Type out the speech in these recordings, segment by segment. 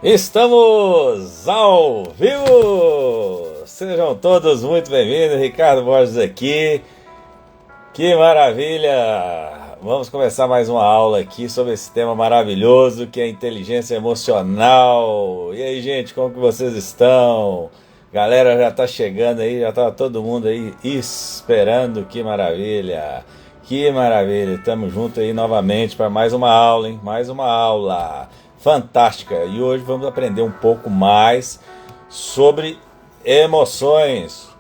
Estamos ao vivo! Sejam todos muito bem-vindos, Ricardo Borges aqui. Que maravilha! Vamos começar mais uma aula aqui sobre esse tema maravilhoso que é a inteligência emocional. E aí, gente, como que vocês estão? Galera já tá chegando aí, já tá todo mundo aí esperando. Que maravilha! Que maravilha! Estamos juntos aí novamente para mais uma aula, hein? Mais uma aula fantástica. E hoje vamos aprender um pouco mais sobre emoções.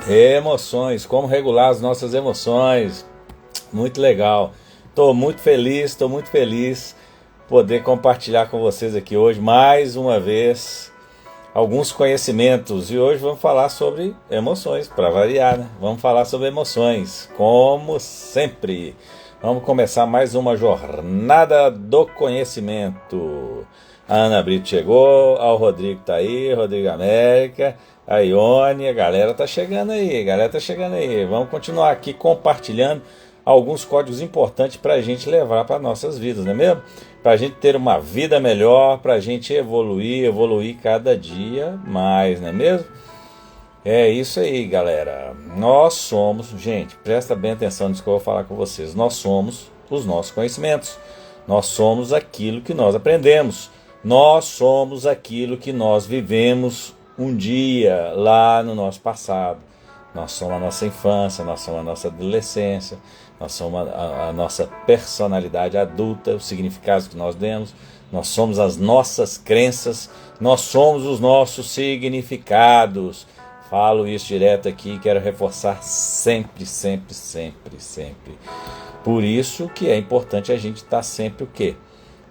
Emoções, como regular as nossas emoções. Muito legal. Estou muito feliz poder compartilhar com vocês aqui hoje mais uma vez alguns conhecimentos. E hoje vamos falar sobre emoções, para variar, né? Vamos falar sobre emoções, como sempre. Vamos começar mais uma jornada do conhecimento. A Ana Brito chegou, o Rodrigo tá aí, Rodrigo América, a Ione, a galera tá chegando aí, Vamos continuar aqui compartilhando alguns códigos importantes para a gente levar para nossas vidas, não é mesmo? Para a gente ter uma vida melhor, para a gente evoluir cada dia mais, não é mesmo? É isso aí, galera. Nós somos, gente, presta bem atenção nisso que eu vou falar com vocês. Nós somos os nossos conhecimentos. Nós somos aquilo que nós aprendemos. Nós somos aquilo que nós vivemos um dia lá no nosso passado. Nós somos a nossa infância, nós somos a nossa adolescência, nós somos a nossa personalidade adulta, os significados que nós demos, nós somos as nossas crenças, nós somos os nossos significados. Falo isso direto aqui e quero reforçar sempre. Por isso que é importante a gente estar sempre o quê?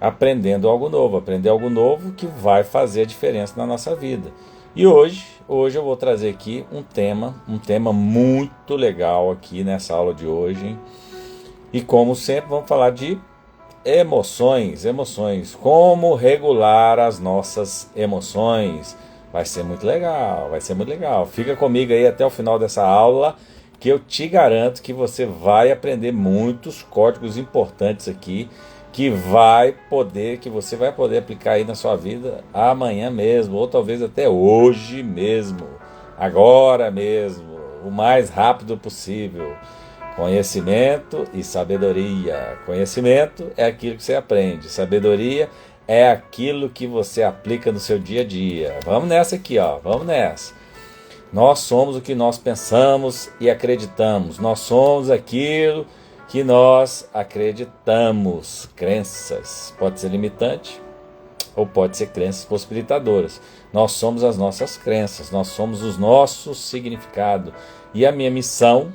Aprendendo algo novo. Aprender algo novo que vai fazer a diferença na nossa vida. E hoje eu vou trazer aqui um tema muito legal aqui nessa aula de hoje, hein? E como sempre vamos falar de emoções. Como regular as nossas emoções. Vai ser muito legal. Fica comigo aí até o final dessa aula, que eu te garanto que você vai aprender muitos códigos importantes aqui, que você vai poder aplicar aí na sua vida amanhã mesmo, ou talvez até hoje mesmo, agora mesmo, o mais rápido possível. Conhecimento e sabedoria. Conhecimento é aquilo que você aprende, sabedoria é aquilo que você aplica no seu dia a dia. Vamos nessa aqui, ó. Vamos nessa. Nós somos o que nós pensamos e acreditamos. Nós somos aquilo que nós acreditamos. Crenças. Pode ser limitante ou pode ser crenças possibilitadoras. Nós somos as nossas crenças. Nós somos os nossos significados. E a minha missão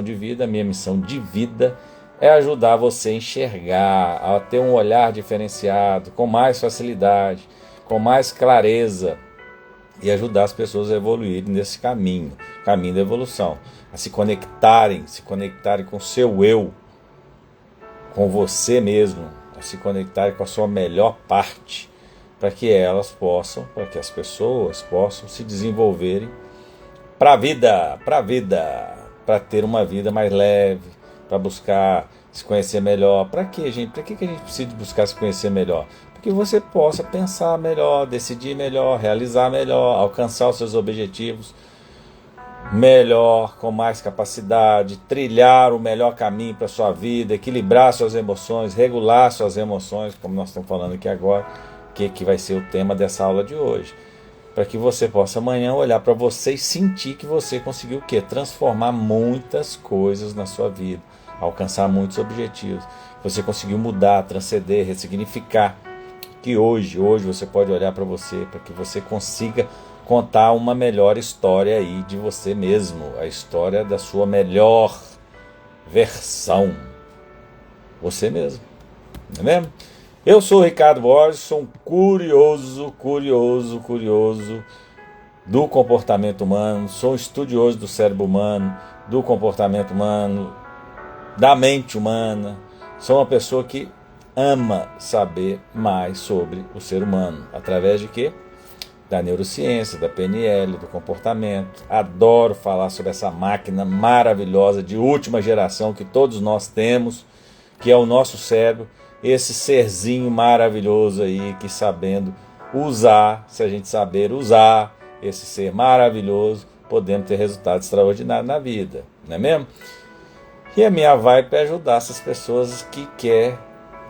de vida é ajudar você a enxergar, a ter um olhar diferenciado, com mais facilidade, com mais clareza, e ajudar as pessoas a evoluírem nesse caminho da evolução, a se conectarem com o seu eu, com você mesmo, a se conectarem com a sua melhor parte, para que as pessoas possam se desenvolverem para a vida, para ter uma vida mais leve, para buscar se conhecer melhor. Para quê, gente? Para que a gente precisa buscar se conhecer melhor? Para que você possa pensar melhor, decidir melhor, realizar melhor, alcançar os seus objetivos melhor, com mais capacidade, trilhar o melhor caminho para a sua vida, equilibrar suas emoções, regular suas emoções, como nós estamos falando aqui agora, que vai ser o tema dessa aula de hoje. Para que você possa amanhã olhar para você e sentir que você conseguiu o quê? Transformar muitas coisas na sua vida, alcançar muitos objetivos. Você conseguiu mudar, transcender, ressignificar. Que hoje você pode olhar para você, para que você consiga contar uma melhor história aí de você mesmo, a história da sua melhor versão. Você mesmo, não é mesmo? Eu sou o Ricardo Borges, sou um curioso do comportamento humano, sou um estudioso do cérebro humano, do comportamento humano, da mente humana. Sou uma pessoa que ama saber mais sobre o ser humano. Através de quê? Da neurociência, da PNL, do comportamento. Adoro falar sobre essa máquina maravilhosa de última geração que todos nós temos, que é o nosso cérebro, esse serzinho maravilhoso aí, que sabendo usar, se a gente saber usar esse ser maravilhoso, podemos ter resultados extraordinários na vida, não é mesmo? E a minha vibe é ajudar essas pessoas que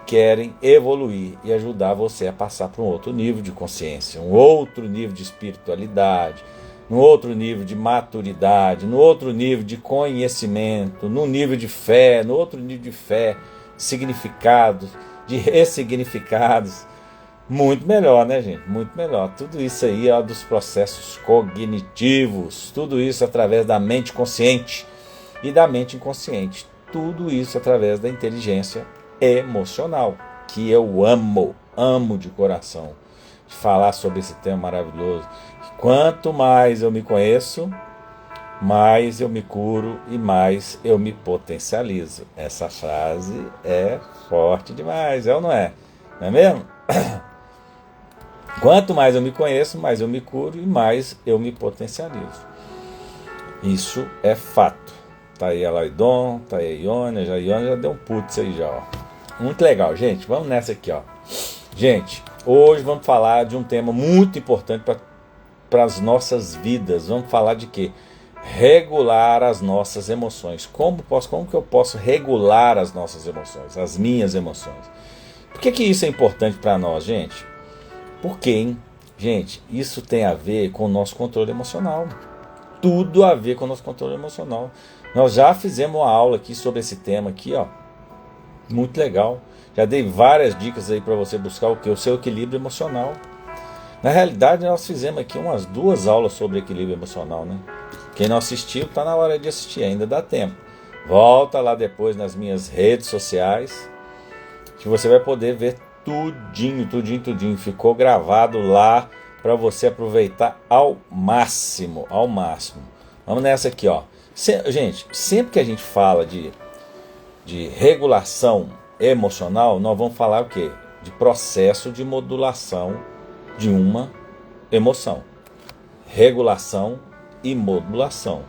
querem evoluir e ajudar você a passar para um outro nível de consciência, um outro nível de espiritualidade, um outro nível de maturidade, no outro nível de conhecimento, no nível de fé, no outro nível de fé, significados, de ressignificados. Muito melhor, né, gente? Muito melhor. Tudo isso aí é dos processos cognitivos, tudo isso através da mente consciente e da mente inconsciente. Tudo isso através da inteligência emocional, que eu amo de coração, de falar sobre esse tema maravilhoso. Quanto mais eu me conheço, mais eu me curo e mais eu me potencializo. Essa frase é forte demais, é ou não é? Não é mesmo? Quanto mais eu me conheço, mais eu me curo e mais eu me potencializo. Isso é fato. Tá aí a Laidon, tá aí a Iônia, já deu um putz aí já, ó. Muito legal, gente. Vamos nessa aqui, ó. Gente, hoje vamos falar de um tema muito importante para as nossas vidas. Vamos falar de quê? Regular as nossas emoções. Como que eu posso regular as nossas emoções, as minhas emoções? Por que isso é importante para nós, gente? Porque, hein? Gente, isso tem a ver com o nosso controle emocional. Tudo a ver com o nosso controle emocional. Nós já fizemos uma aula aqui sobre esse tema aqui, ó. Muito legal. Já dei várias dicas aí para você buscar o que? O seu equilíbrio emocional. Na realidade, nós fizemos aqui umas 2 aulas sobre equilíbrio emocional, né? Quem não assistiu, tá na hora de assistir, ainda dá tempo. Volta lá depois nas minhas redes sociais, que você vai poder ver tudinho. Ficou gravado lá para você aproveitar ao máximo. Vamos nessa aqui, ó. Gente, sempre que a gente fala de regulação emocional, nós vamos falar o quê? De processo de modulação de uma emoção. Regulação e modulação.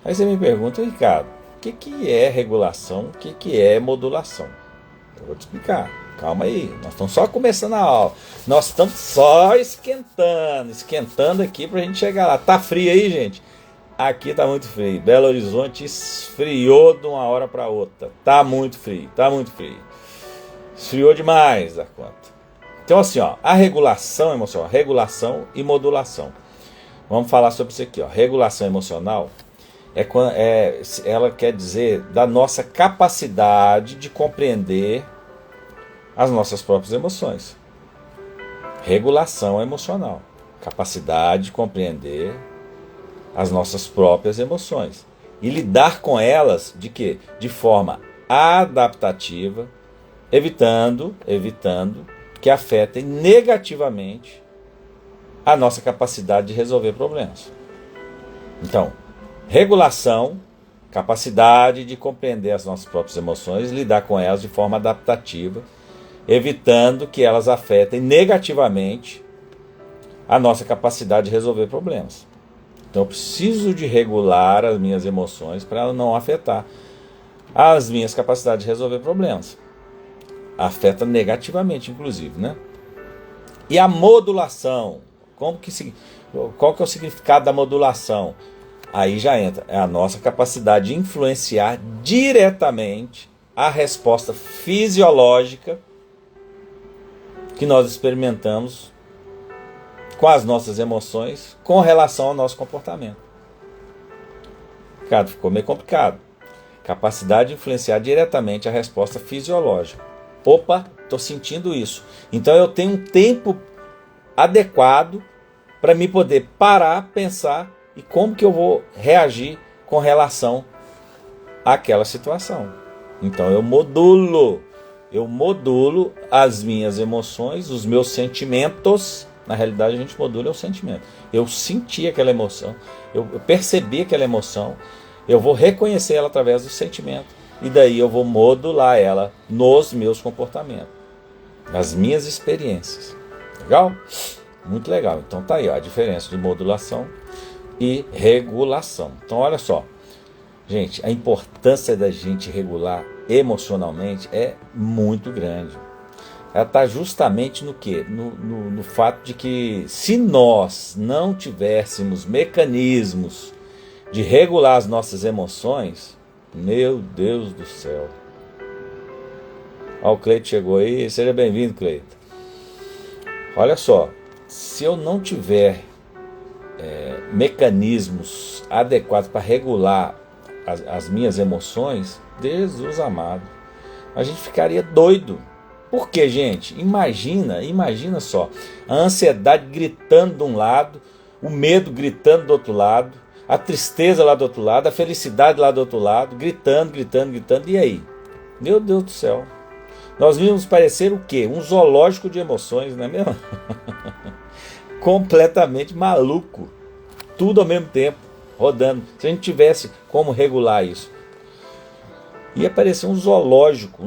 Aí você me pergunta, Ricardo, o que é regulação? O que é modulação? Eu vou te explicar. Calma aí, nós estamos só começando a aula. Nós estamos só esquentando aqui pra gente chegar lá. Tá frio aí, gente? Aqui tá muito frio. Belo Horizonte esfriou de uma hora para outra. Tá muito frio. Esfriou demais da conta. Então assim, ó, a regulação emocional, regulação e modulação. Vamos falar sobre isso aqui, ó. Regulação emocional ela quer dizer da nossa capacidade de compreender as nossas próprias emoções. Regulação emocional, capacidade de compreender as nossas próprias emoções e lidar com elas de quê? De forma adaptativa, evitando que afetem negativamente a nossa capacidade de resolver problemas. Então, regulação, capacidade de compreender as nossas próprias emoções, lidar com elas de forma adaptativa, evitando que elas afetem negativamente a nossa capacidade de resolver problemas. Então eu preciso de regular as minhas emoções para ela não afetar as minhas capacidades de resolver problemas. Afeta negativamente, inclusive, né? E a modulação, qual que é o significado da modulação? Aí já entra, é a nossa capacidade de influenciar diretamente a resposta fisiológica que nós experimentamos com as nossas emoções com relação ao nosso comportamento. Ricardo, ficou meio complicado. Capacidade de influenciar diretamente a resposta fisiológica. Opa, estou sentindo isso. Então eu tenho um tempo adequado para me poder parar, pensar e como que eu vou reagir com relação àquela situação. Então eu modulo as minhas emoções, os meus sentimentos. Na realidade a gente modula o sentimento. Eu senti aquela emoção, eu percebi aquela emoção, eu vou reconhecer ela através do sentimento e daí eu vou modular ela nos meus comportamentos, nas minhas experiências. Legal? Muito legal. Então tá aí, ó, a diferença de modulação e regulação. Então olha só, gente, a importância da gente regular emocionalmente é muito grande. Ela está justamente no quê? No fato de que se nós não tivéssemos mecanismos de regular as nossas emoções, meu Deus do céu. Ó, o Cleito chegou aí, seja bem-vindo, Cleito. Olha só, se eu não tiver mecanismos adequados para regular as minhas emoções, Jesus amado, a gente ficaria doido. Por quê, gente? Imagina só, a ansiedade gritando de um lado, o medo gritando do outro lado, a tristeza lá do outro lado, a felicidade lá do outro lado, gritando, e aí? Meu Deus do céu. Nós vimos parecer o quê? Um zoológico de emoções, não é mesmo? Completamente maluco. Tudo ao mesmo tempo, rodando. Se a gente tivesse como regular isso, ia parecer um zoológico.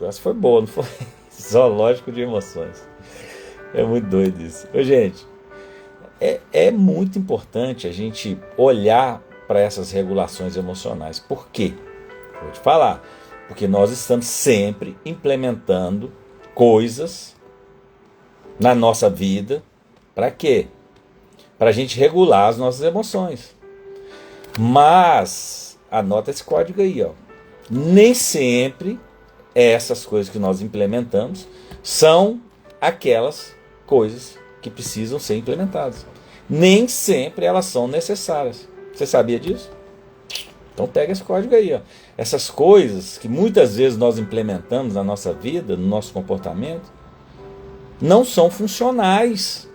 Essa foi boa, não foi? Zoológico de emoções. É muito doido isso. Ô, gente, é muito importante a gente olhar para essas regulações emocionais. Por quê? Vou te falar. Porque nós estamos sempre implementando coisas na nossa vida. Para quê? Para a gente regular as nossas emoções. Mas, anota esse código aí, ó. Nem sempre essas coisas que nós implementamos são aquelas coisas que precisam ser implementadas. Nem sempre elas são necessárias. Você sabia disso? Então pega esse código aí, ó. Essas coisas que muitas vezes nós implementamos na nossa vida, no nosso comportamento, não são funcionais.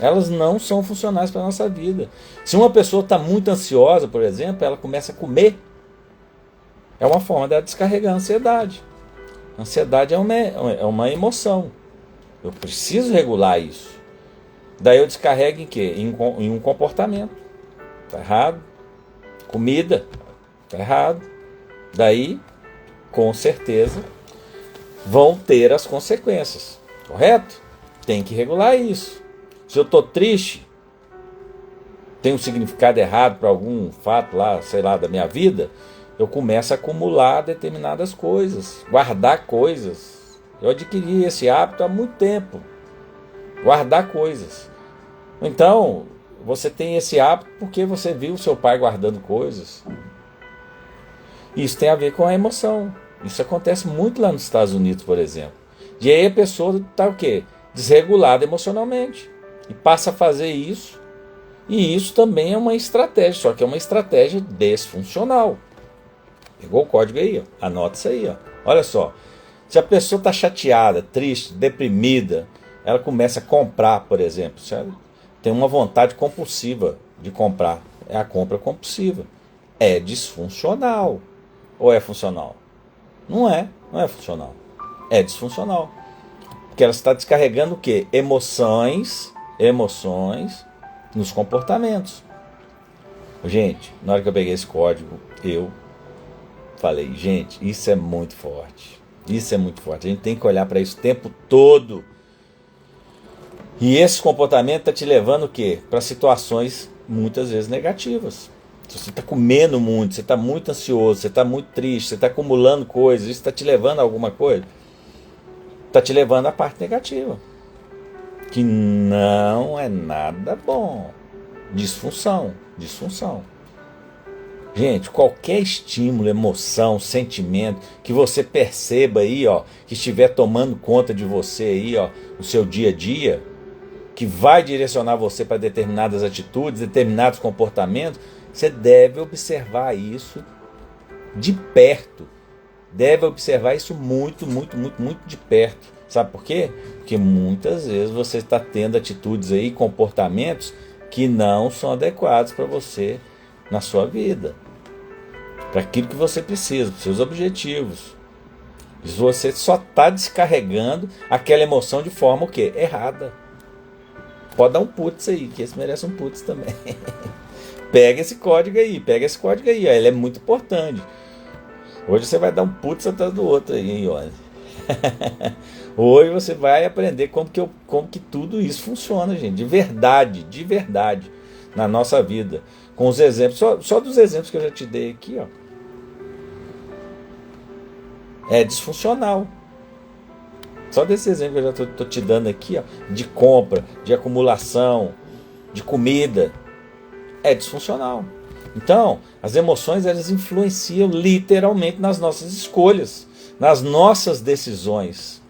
Elas não são funcionais para a nossa vida. Se uma pessoa está muito ansiosa, por exemplo, ela começa a comer, é uma forma dela descarregar a ansiedade. A ansiedade é uma emoção. Eu preciso regular isso. Daí eu descarrego em quê? Em um comportamento. Está errado. Comida. Está errado. Daí, com certeza, vão ter as consequências. Correto? Tem que regular isso. Se eu estou triste, tem um significado errado para algum fato lá, sei lá, da minha vida, eu começo a acumular determinadas coisas, guardar coisas. Eu adquiri esse hábito há muito tempo. Guardar coisas. Então, você tem esse hábito porque você viu o seu pai guardando coisas. Isso tem a ver com a emoção. Isso acontece muito lá nos Estados Unidos, por exemplo. E aí a pessoa está o quê? Desregulada emocionalmente. E passa a fazer isso. E isso também é uma estratégia, só que é uma estratégia desfuncional. Pegou o código aí? Ó. Anota isso aí. Ó. Olha só. Se a pessoa está chateada, triste, deprimida, ela começa a comprar, por exemplo. Sabe? Tem uma vontade compulsiva de comprar. É a compra compulsiva. É disfuncional. Ou é funcional? Não é funcional. É disfuncional. Porque ela está descarregando o quê? Emoções nos comportamentos. Gente, na hora que eu peguei esse código, eu falei, gente, isso é muito forte. Isso é muito forte. A gente tem que olhar para isso o tempo todo. E esse comportamento está te levando o quê? Para situações muitas vezes negativas. Se você está comendo muito, você está muito ansioso, você está muito triste, você está acumulando coisas, isso está te levando a alguma coisa? Está te levando à parte negativa. Que não é nada bom. Disfunção. Gente, qualquer estímulo, emoção, sentimento que você perceba aí, ó, que estiver tomando conta de você aí, ó, no seu dia a dia, que vai direcionar você para determinadas atitudes, determinados comportamentos, você deve observar isso de perto. Deve observar isso muito de perto. Sabe por quê? Porque muitas vezes você está tendo atitudes aí, comportamentos que não são adequados para você na sua vida. Para aquilo que você precisa, para os seus objetivos. Você só está descarregando aquela emoção de forma o quê? Errada. Pode dar um putz aí, que esse merece um putz também. Pega esse código aí, ó, ele é muito importante. Hoje você vai dar um putz atrás do outro aí, hein, olha. Hoje você vai aprender como que tudo isso funciona, gente, de verdade, na nossa vida. Com os exemplos, só dos exemplos que eu já te dei aqui, ó. é disfuncional. Só desse exemplo que eu já estou te dando aqui, ó, de compra, de acumulação, de comida, é disfuncional. Então, as emoções, elas influenciam literalmente nas nossas escolhas, nas nossas decisões.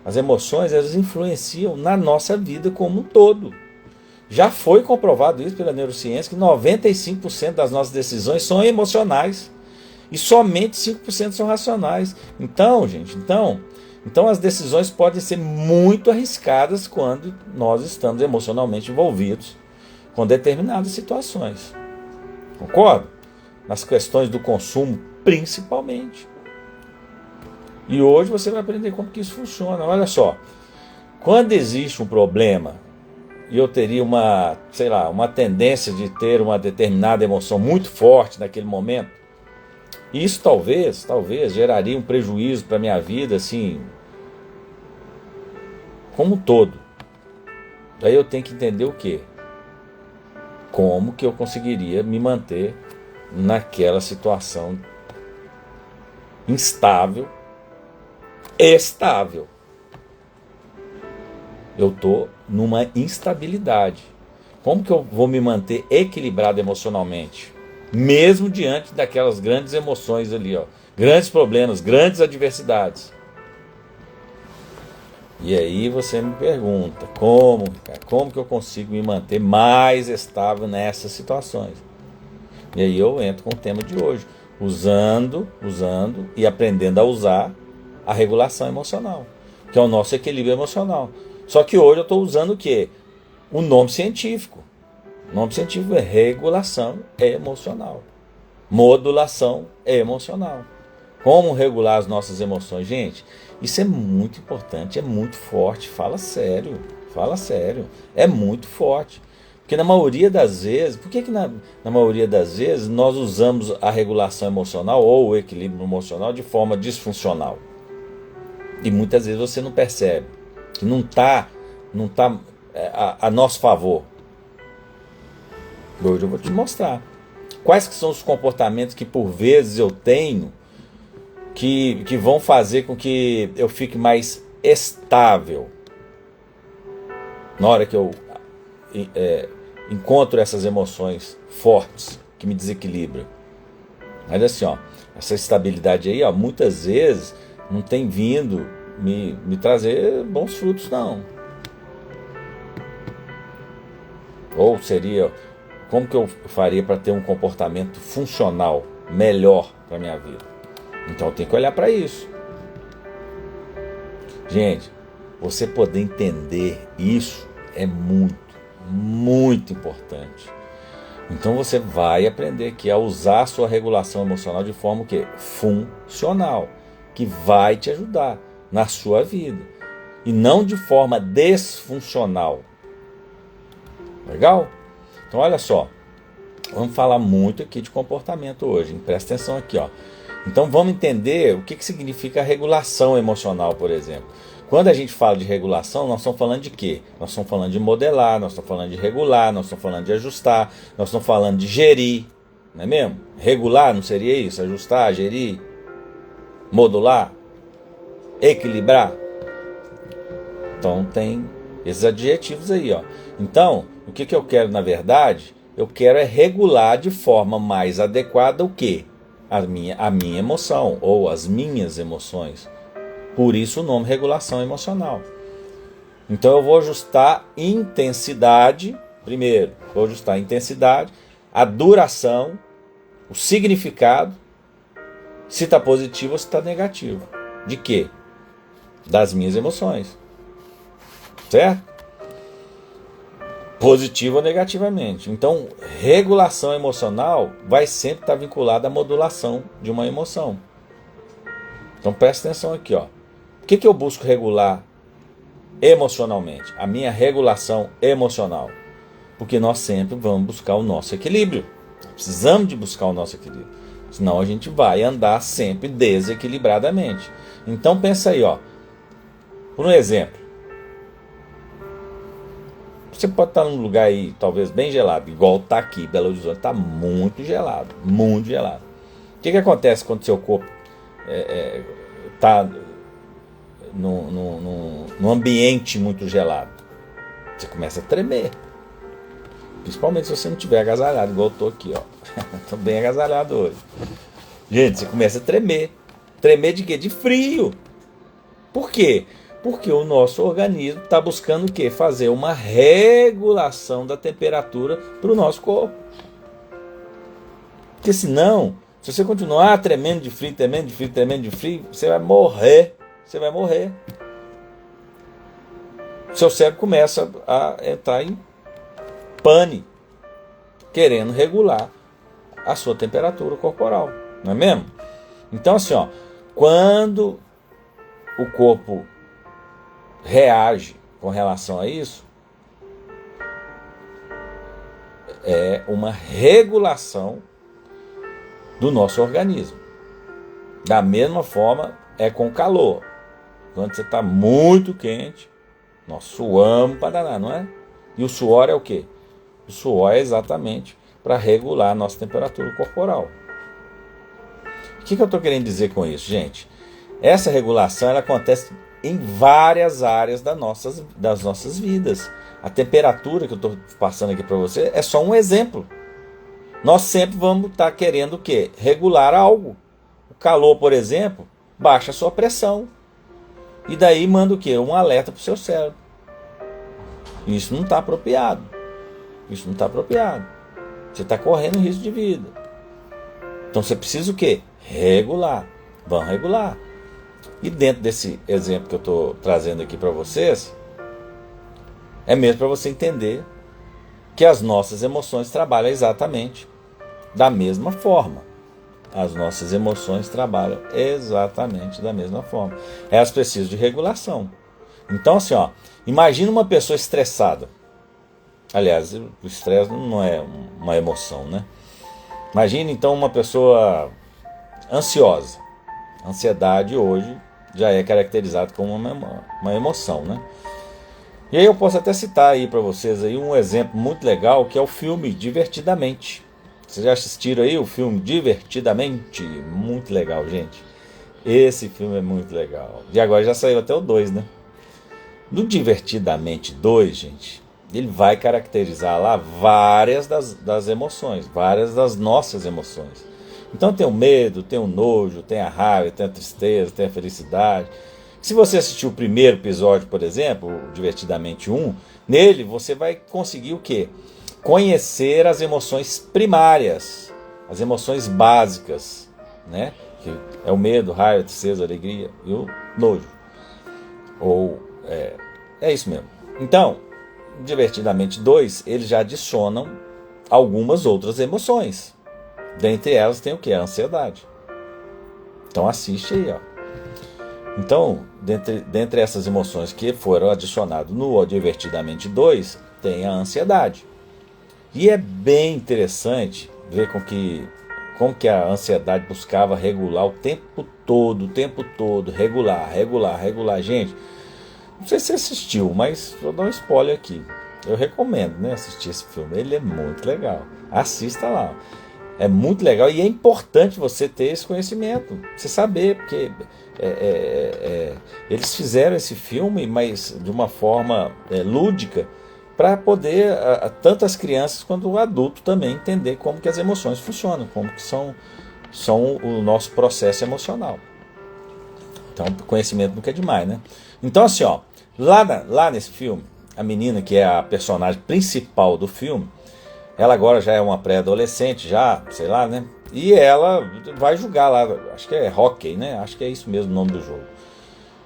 As emoções, elas influenciam na nossa vida como um todo. Já foi comprovado isso pela neurociência, que 95% das nossas decisões são emocionais e somente 5% são racionais. Então, gente, então as decisões podem ser muito arriscadas quando nós estamos emocionalmente envolvidos com determinadas situações. Concordo? Nas questões do consumo, principalmente. E hoje você vai aprender como que isso funciona. Olha só, quando existe um problema e eu teria uma tendência de ter uma determinada emoção muito forte naquele momento, isso talvez geraria um prejuízo para a minha vida, assim, como um todo. Daí eu tenho que entender o quê? Como que eu conseguiria me manter naquela situação instável, estável. Eu estou numa instabilidade. Como que eu vou me manter equilibrado emocionalmente? Mesmo diante daquelas grandes emoções ali, ó, grandes problemas, grandes adversidades. E aí você me pergunta, como que eu consigo me manter mais estável nessas situações? E aí eu entro com o tema de hoje, usando e aprendendo a usar a regulação emocional, que é o nosso equilíbrio emocional. Só que hoje eu estou usando o quê? O nome científico. O nome científico é regulação emocional. Modulação emocional. Como regular as nossas emoções? Gente, isso é muito importante, é muito forte. Fala sério. É muito forte. Porque na maioria das vezes, por que na maioria das vezes nós usamos a regulação emocional ou o equilíbrio emocional de forma disfuncional? E muitas vezes você não percebe, que não está a nosso favor. Hoje eu vou te mostrar quais que são os comportamentos que por vezes eu tenho que vão fazer com que eu fique mais estável na hora que eu encontro essas emoções fortes que me desequilibram. Mas assim, ó, essa estabilidade aí, ó, muitas vezes não tem vindo me trazer bons frutos, não. Ou seria, como que eu faria para ter um comportamento funcional melhor para a minha vida? Então eu tenho que olhar para isso. Gente, você poder entender isso é muito, muito importante. Então você vai aprender aqui a usar a sua regulação emocional de forma que funcional, que vai te ajudar na sua vida e não de forma disfuncional. Legal? Então olha só, vamos falar muito aqui de comportamento hoje, hein? Presta atenção aqui, ó. Então vamos entender o que significa regulação emocional, por exemplo. Quando a gente fala de regulação, nós estamos falando de quê? Nós estamos falando de modelar, nós estamos falando de regular, nós estamos falando de ajustar, nós estamos falando de gerir, não é mesmo? Regular não seria isso? Ajustar, gerir, modular, equilibrar. Então tem esses adjetivos aí, ó. Então, o que eu quero na verdade? Eu quero é regular de forma mais adequada o quê? A minha emoção ou as minhas emoções. Por isso o nome regulação emocional. Então eu vou ajustar intensidade, primeiro, vou ajustar a intensidade, a duração, o significado, se está positivo ou se está negativo. De quê? Das minhas emoções. Certo? Positivo ou negativamente. Então, regulação emocional vai sempre estar vinculada à modulação de uma emoção. Então, presta atenção aqui, ó. O que eu busco regular emocionalmente? A minha regulação emocional. Porque nós sempre vamos buscar o nosso equilíbrio. Precisamos de buscar o nosso equilíbrio. Senão a gente vai andar sempre desequilibradamente. Então, pensa aí, ó. Por um exemplo. Você pode estar num lugar aí, talvez bem gelado, igual está aqui, Belo Horizonte, está muito gelado, muito gelado. O que acontece quando seu corpo está num ambiente muito gelado? Você começa a tremer. Principalmente se você não estiver agasalhado, igual eu estou aqui, ó. Estou bem agasalhado hoje. Gente, você começa a tremer. Tremer de quê? De frio. Por quê? Porque o nosso organismo está buscando o quê? Fazer uma regulação da temperatura para o nosso corpo. Porque senão, se você continuar tremendo de frio, tremendo de frio, tremendo de frio, você vai morrer. Você vai morrer. Seu cérebro começa a entrar em pane, querendo regular a sua temperatura corporal. Não é mesmo? Então assim, ó, quando o corpo reage com relação a isso, é uma regulação do nosso organismo. Da mesma forma é com calor. Quando você está muito quente, nós suamos para danar, não é? E o suor é o quê? O suor é exatamente para regular a nossa temperatura corporal. O que eu estou querendo dizer com isso, gente? Essa regulação ela acontece em várias áreas das nossas vidas. A temperatura que eu estou passando aqui para você é só um exemplo. Nós sempre vamos estar querendo o quê? Regular algo. O calor, por exemplo, baixa a sua pressão. E daí manda o quê? Um alerta para o seu cérebro. Isso não está apropriado. Isso não está apropriado. Você está correndo risco de vida. Então você precisa o quê? Regular. Vamos regular. E dentro desse exemplo que eu estou trazendo aqui para vocês, é mesmo para você entender que as nossas emoções trabalham exatamente da mesma forma. As nossas emoções trabalham exatamente da mesma forma. Elas precisam de regulação. Então assim, ó, imagina uma pessoa estressada. Aliás, o estresse não é uma emoção, né? Imagine então uma pessoa ansiosa. A ansiedade hoje já é caracterizada como uma emoção, né? E aí eu posso até citar aí para vocês aí um exemplo muito legal, que é o filme Divertidamente. Vocês já assistiram aí o filme Divertidamente? Muito legal, gente. Esse filme é muito legal. E agora já saiu até o 2, né? No Divertidamente 2, gente, ele vai caracterizar lá várias das emoções, várias das nossas emoções. Então tem o medo, tem o nojo, tem a raiva, tem a tristeza, tem a felicidade. Se você assistiu o primeiro episódio, por exemplo, o Divertidamente 1, nele você vai conseguir o quê? Conhecer as emoções primárias, as emoções básicas, né? Que é o medo, raiva, tristeza, alegria e o nojo. É isso mesmo. Então, Divertidamente 2, eles já adicionam algumas outras emoções. Dentre elas tem o que? A ansiedade. Então assiste aí, ó. Então, dentre essas emoções que foram adicionadas no Divertidamente 2, tem a ansiedade. E é bem interessante ver como que a ansiedade buscava regular o tempo todo, regular. Gente, não sei se você assistiu, mas vou dar um spoiler aqui. Eu recomendo, né, assistir esse filme. Ele é muito legal. Assista lá. É muito legal e é importante você ter esse conhecimento. Você saber, porque eles fizeram esse filme, mas de uma forma lúdica, para poder, tanto as crianças quanto o adulto também, entender como que as emoções funcionam, como que são o nosso processo emocional. Então, conhecimento nunca é demais, né? Então, assim, ó, lá nesse filme, a menina que é a personagem principal do filme, ela agora já é uma pré-adolescente, já, sei lá, né? E ela vai jogar lá, acho que é hóquei, né? Acho que é isso mesmo o nome do jogo.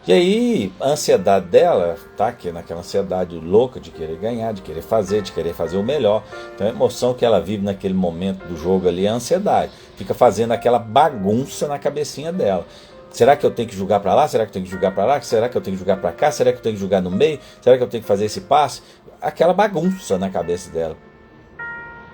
E aí, a ansiedade dela tá aqui naquela ansiedade louca de querer ganhar, de querer fazer o melhor. Então a emoção que ela vive naquele momento do jogo ali é a ansiedade. Fica fazendo aquela bagunça na cabecinha dela. Será que eu tenho que jogar para lá? Será que eu tenho que jogar para lá? Será que eu tenho que jogar para cá? Será que eu tenho que jogar no meio? Será que eu tenho que fazer esse passe? Aquela bagunça na cabeça dela.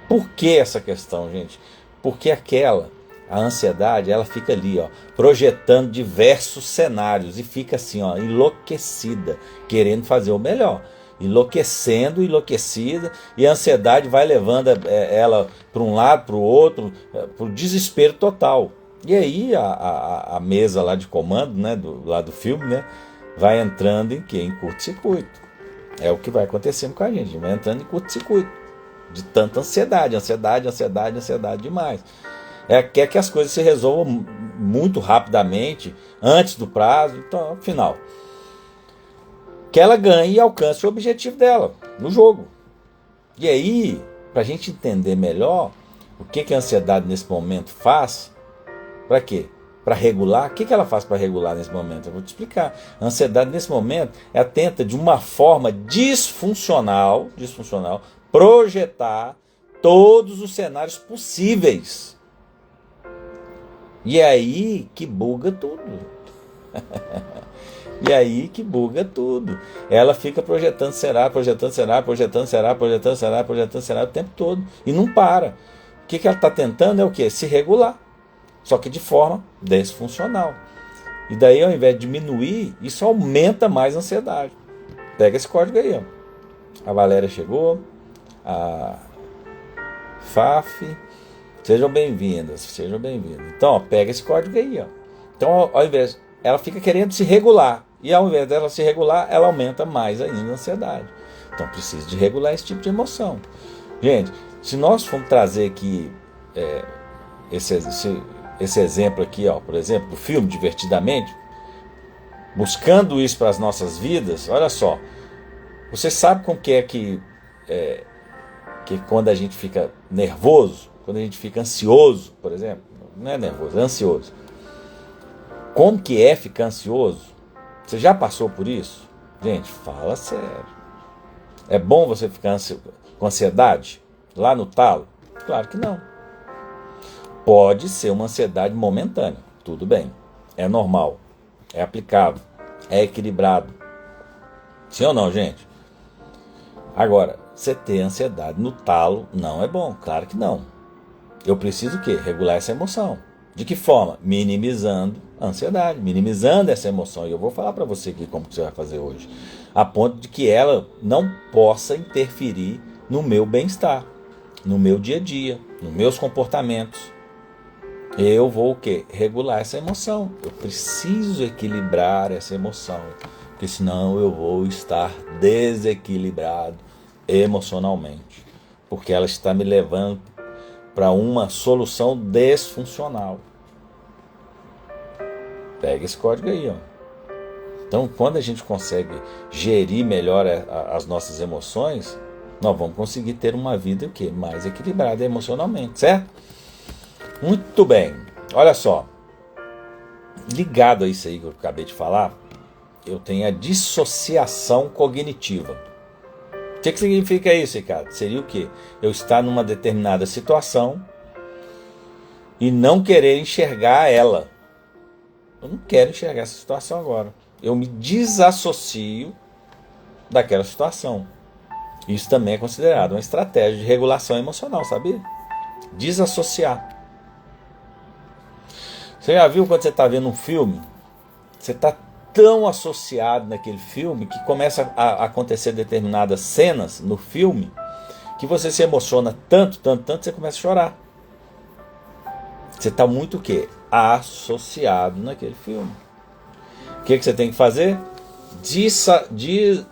Por que essa questão, gente? Porque a ansiedade, ela fica ali, ó, projetando diversos cenários e fica assim, ó, enlouquecida, querendo fazer o melhor. Enlouquecida, e a ansiedade vai levando ela para um lado, para o outro, para o desespero total. E aí a mesa lá de comando, né, lá do filme, né, vai entrando em quê? Em curto-circuito. É o que vai acontecendo com a gente vai entrando em curto-circuito. De tanta ansiedade demais. Quer que as coisas se resolvam muito rapidamente, antes do prazo, então, afinal. Que ela ganhe e alcance o objetivo dela no jogo. E aí, para a gente entender melhor o que a ansiedade nesse momento faz, para quê? Para regular. O que ela faz para regular nesse momento? Eu vou te explicar. A ansiedade nesse momento é tenta de uma forma disfuncional, projetar todos os cenários possíveis. E é aí que buga tudo. Ela fica projetando será o tempo todo. E não para. O que ela está tentando é o quê? Se regular. Só que de forma desfuncional. E daí, ao invés de diminuir, isso aumenta mais a ansiedade. Pega esse código aí, ó. A Valéria chegou. A Faf. Sejam bem-vindas. Então, ó, pega esse código aí, ó. Então, ao invés, ela fica querendo se regular. E ao invés dela se regular, ela aumenta mais ainda a ansiedade. Então, precisa de regular esse tipo de emoção. Gente, se nós formos trazer aqui esse exemplo aqui, ó, por exemplo, do filme Divertidamente, buscando isso para as nossas vidas, olha só. Você sabe como que é que quando a gente fica nervoso, quando a gente fica ansioso, por exemplo, não é nervoso, é ansioso. Como que é ficar ansioso? Você já passou por isso? Gente, fala sério. É bom você ficar com ansiedade lá no talo? Claro que não. Pode ser uma ansiedade momentânea, tudo bem. É normal, é aplicável, é equilibrado. Sim ou não, gente? Agora, você ter ansiedade no talo não é bom, claro que não. Eu preciso o quê? Regular essa emoção. De que forma? Minimizando a ansiedade, minimizando essa emoção. E eu vou falar para você aqui como que você vai fazer hoje. A ponto de que ela não possa interferir no meu bem-estar, no meu dia a dia, nos meus comportamentos. Eu vou o quê? Regular essa emoção. Eu preciso equilibrar essa emoção, porque senão eu vou estar desequilibrado emocionalmente, porque ela está me levando para uma solução desfuncional. Pega esse código aí, ó. Então, quando a gente consegue gerir melhor as nossas emoções, nós vamos conseguir ter uma vida o quê? Mais equilibrada emocionalmente, certo? Muito bem. Olha só. Ligado a isso aí que eu acabei de falar, eu tenho a dissociação cognitiva. O que significa isso, Ricardo? Seria o quê? Eu estar numa determinada situação e não querer enxergar ela. Eu não quero enxergar essa situação agora. Eu me desassocio daquela situação. Isso também é considerado uma estratégia de regulação emocional, sabia? Desassociar. Você já viu quando você está vendo um filme? Você está tão associado naquele filme que começa a acontecer determinadas cenas no filme que você se emociona tanto, você começa a chorar. Você está muito o quê? Associado naquele filme. O que você tem que fazer?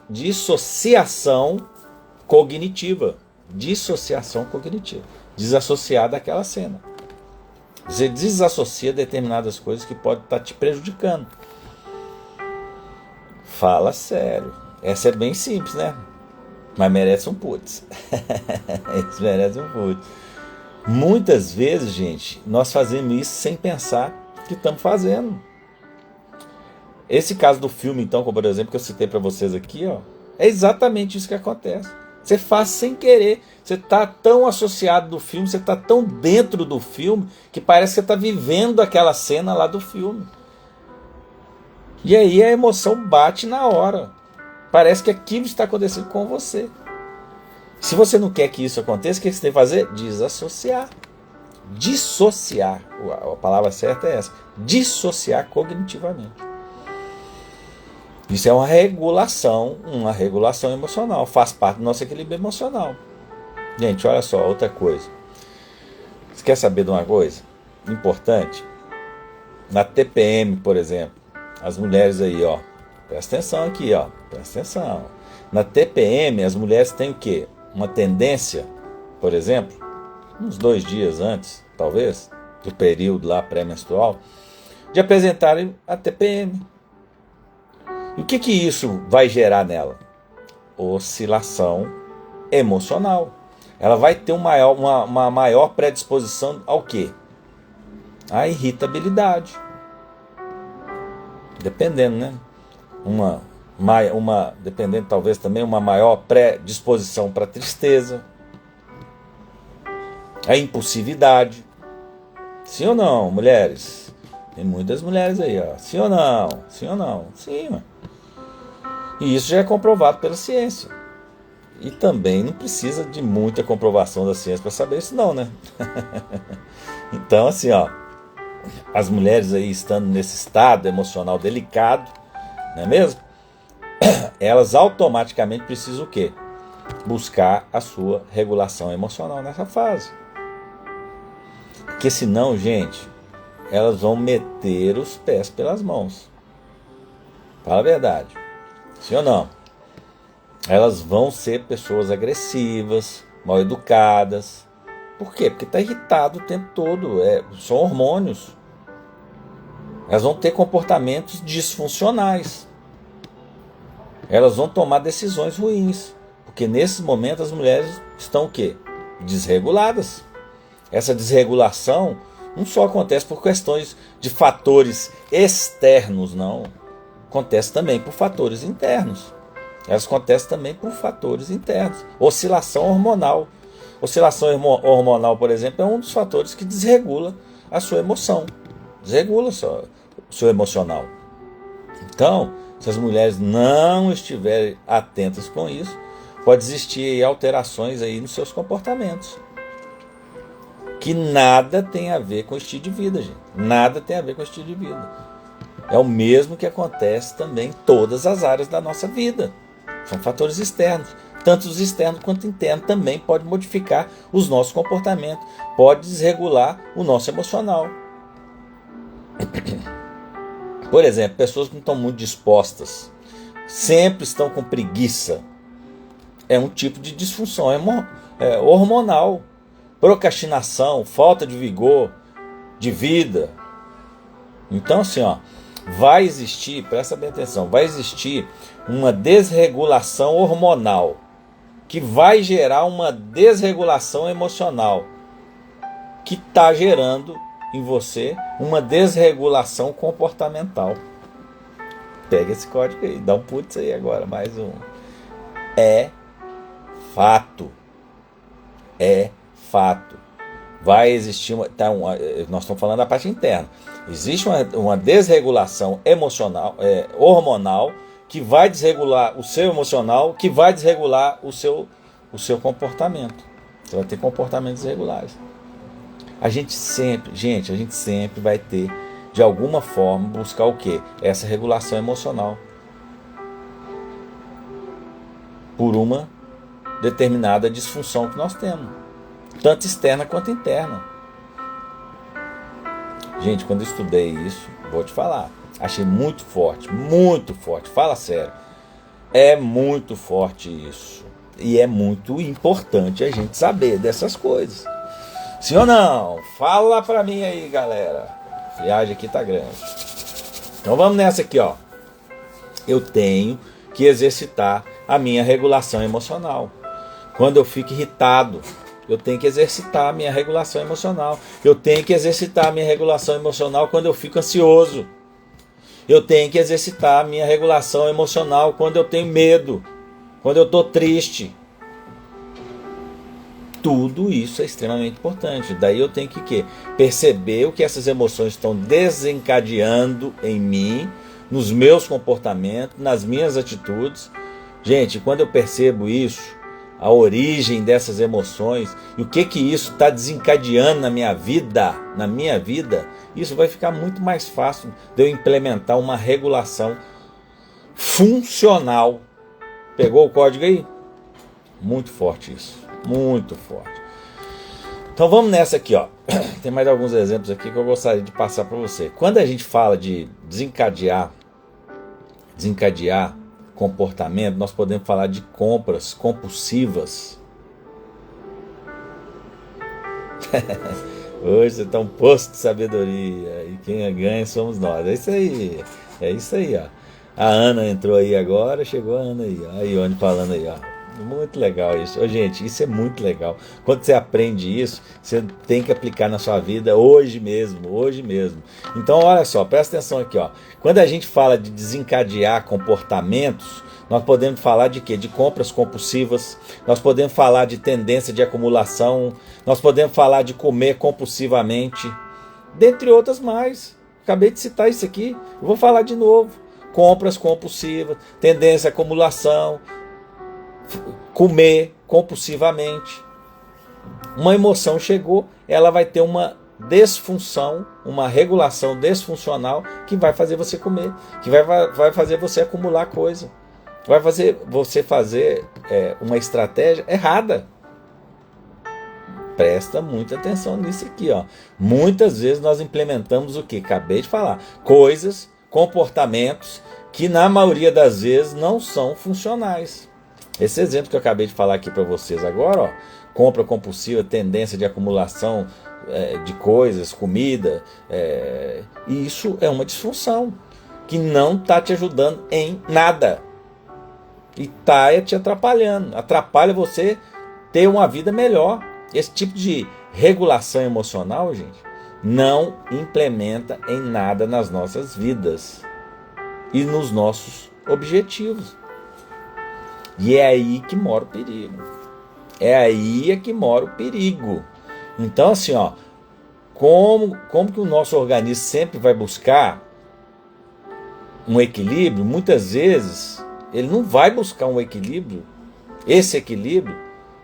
Dissociação cognitiva. Dissociação cognitiva. Desassociar daquela cena. Você desassocia determinadas coisas que podem estar te prejudicando. Fala sério. Essa é bem simples, né? Mas merece um putz. Isso merece um putz. Muitas vezes, gente, nós fazemos isso sem pensar que estamos fazendo. Esse caso do filme, então, como por exemplo, que eu citei para vocês aqui, ó, é exatamente isso que acontece. Você faz sem querer. Você está tão associado do filme, você está tão dentro do filme, que parece que você está vivendo aquela cena lá do filme. E aí a emoção bate na hora. Parece que aquilo está acontecendo com você. Se você não quer que isso aconteça, o que você tem que fazer? Desassociar. Dissociar. A palavra certa é essa. Dissociar cognitivamente. Isso é uma regulação emocional. Faz parte do nosso equilíbrio emocional. Gente, olha só, outra coisa. Você quer saber de uma coisa importante? Na TPM, por exemplo, as mulheres aí, ó, presta atenção aqui, ó, presta atenção. Na TPM, as mulheres têm o quê? Uma tendência, por exemplo, uns 2 dias antes, talvez, do período lá pré-menstrual, de apresentarem a TPM. E o que isso vai gerar nela? Oscilação emocional. Ela vai ter uma maior predisposição ao quê? A irritabilidade. Dependendo, né? Dependendo talvez também uma maior predisposição para tristeza. A impulsividade. Sim ou não, mulheres? Tem muitas mulheres aí, ó. Sim ou não? Sim ou não? Sim, mano. E isso já é comprovado pela ciência. E também não precisa de muita comprovação da ciência para saber isso não, né? Então, assim, ó, as mulheres aí estando nesse estado emocional delicado, não é mesmo? Elas automaticamente precisam o quê? Buscar a sua regulação emocional nessa fase. Porque senão, gente, elas vão meter os pés pelas mãos. Fala a verdade. Sim ou não? Elas vão ser pessoas agressivas, mal educadas. Por quê? Porque está irritado o tempo todo. São hormônios. Elas vão ter comportamentos disfuncionais. Elas vão tomar decisões ruins. Porque nesses momentos as mulheres estão o quê? Desreguladas. Essa desregulação não só acontece por questões de fatores externos, não. Acontece também por fatores internos. Elas acontecem também por fatores internos. Oscilação hormonal. Oscilação hormonal, por exemplo, é um dos fatores que desregula a sua emoção. Desregula o seu emocional. Então, se as mulheres não estiverem atentas com isso, pode existir alterações aí nos seus comportamentos. Que nada tem a ver com o estilo de vida, gente. Nada tem a ver com o estilo de vida. É o mesmo que acontece também em todas as áreas da nossa vida. São fatores externos. Tanto os externos quanto internos também podem modificar os nossos comportamentos. Pode desregular o nosso emocional. Por exemplo, pessoas que não estão muito dispostas, sempre estão com preguiça. É um tipo de disfunção hormonal. Procrastinação, falta de vigor, de vida. Então assim, ó, vai existir, presta bem atenção, vai existir uma desregulação hormonal que vai gerar uma desregulação emocional que está gerando em você uma desregulação comportamental. Pega esse código aí, dá um putz aí agora, mais um. É fato. É fato. Vai existir nós estamos falando da parte interna. Existe uma desregulação emocional, hormonal, que vai desregular o seu emocional, que vai desregular o seu comportamento. Você vai ter comportamentos irregulares. A gente sempre vai ter, de alguma forma, buscar o quê? Essa regulação emocional. Por uma determinada disfunção que nós temos. Tanto externa quanto interna. Gente, quando eu estudei isso, vou te falar, achei muito forte, fala sério. É muito forte isso. E é muito importante a gente saber dessas coisas. Sim ou não? Fala pra mim aí, galera. A viagem aqui tá grande. Então vamos nessa aqui, ó. Eu tenho que exercitar a minha regulação emocional. Quando eu fico irritado, eu tenho que exercitar a minha regulação emocional. Eu tenho que exercitar a minha regulação emocional quando eu fico ansioso. Eu tenho que exercitar a minha regulação emocional quando eu tenho medo, quando eu estou triste. Tudo isso é extremamente importante. Daí eu tenho que quê? Perceber o que essas emoções estão desencadeando em mim, nos meus comportamentos, nas minhas atitudes. Gente, quando eu percebo isso, a origem dessas emoções e o que isso está desencadeando na minha vida, isso vai ficar muito mais fácil de eu implementar uma regulação funcional. Pegou o código aí? Muito forte isso, muito forte. Então vamos nessa aqui, ó. Tem mais alguns exemplos aqui que eu gostaria de passar para você. Quando a gente fala de desencadear comportamento, nós podemos falar de compras compulsivas. Hoje você está um poço de sabedoria e quem ganha somos nós. É isso aí, ó. A Ana entrou aí agora, chegou a Ana aí, ó. A Ione falando aí, ó. Muito legal isso. Ô, gente, isso é muito legal. Quando você aprende isso, você tem que aplicar na sua vida hoje mesmo, hoje mesmo. Então, olha só, presta atenção aqui, ó. Quando a gente fala de desencadear comportamentos, nós podemos falar de quê? De compras compulsivas, nós podemos falar de tendência de acumulação, nós podemos falar de comer compulsivamente, dentre outras mais. Acabei de citar isso aqui, eu vou falar de novo. Compras compulsivas, tendência à acumulação, comer compulsivamente. Uma emoção chegou, ela vai ter uma desfunção, uma regulação desfuncional que vai fazer você comer, que vai fazer você acumular coisa, vai fazer você fazer uma estratégia errada. Presta muita atenção nisso aqui, ó. Muitas vezes nós implementamos o que? Acabei de falar. Coisas, comportamentos que na maioria das vezes não são funcionais. Esse exemplo que eu acabei de falar aqui para vocês agora, ó, compra compulsiva, tendência de acumulação de coisas, comida, isso é uma disfunção que não está te ajudando em nada e está te atrapalhando, atrapalha você ter uma vida melhor. Esse tipo de regulação emocional, gente, não implementa em nada nas nossas vidas e nos nossos objetivos. E é aí que mora o perigo. É aí que mora o perigo. Então, assim, ó, como que o nosso organismo sempre vai buscar um equilíbrio? Muitas vezes ele não vai buscar um equilíbrio, esse equilíbrio,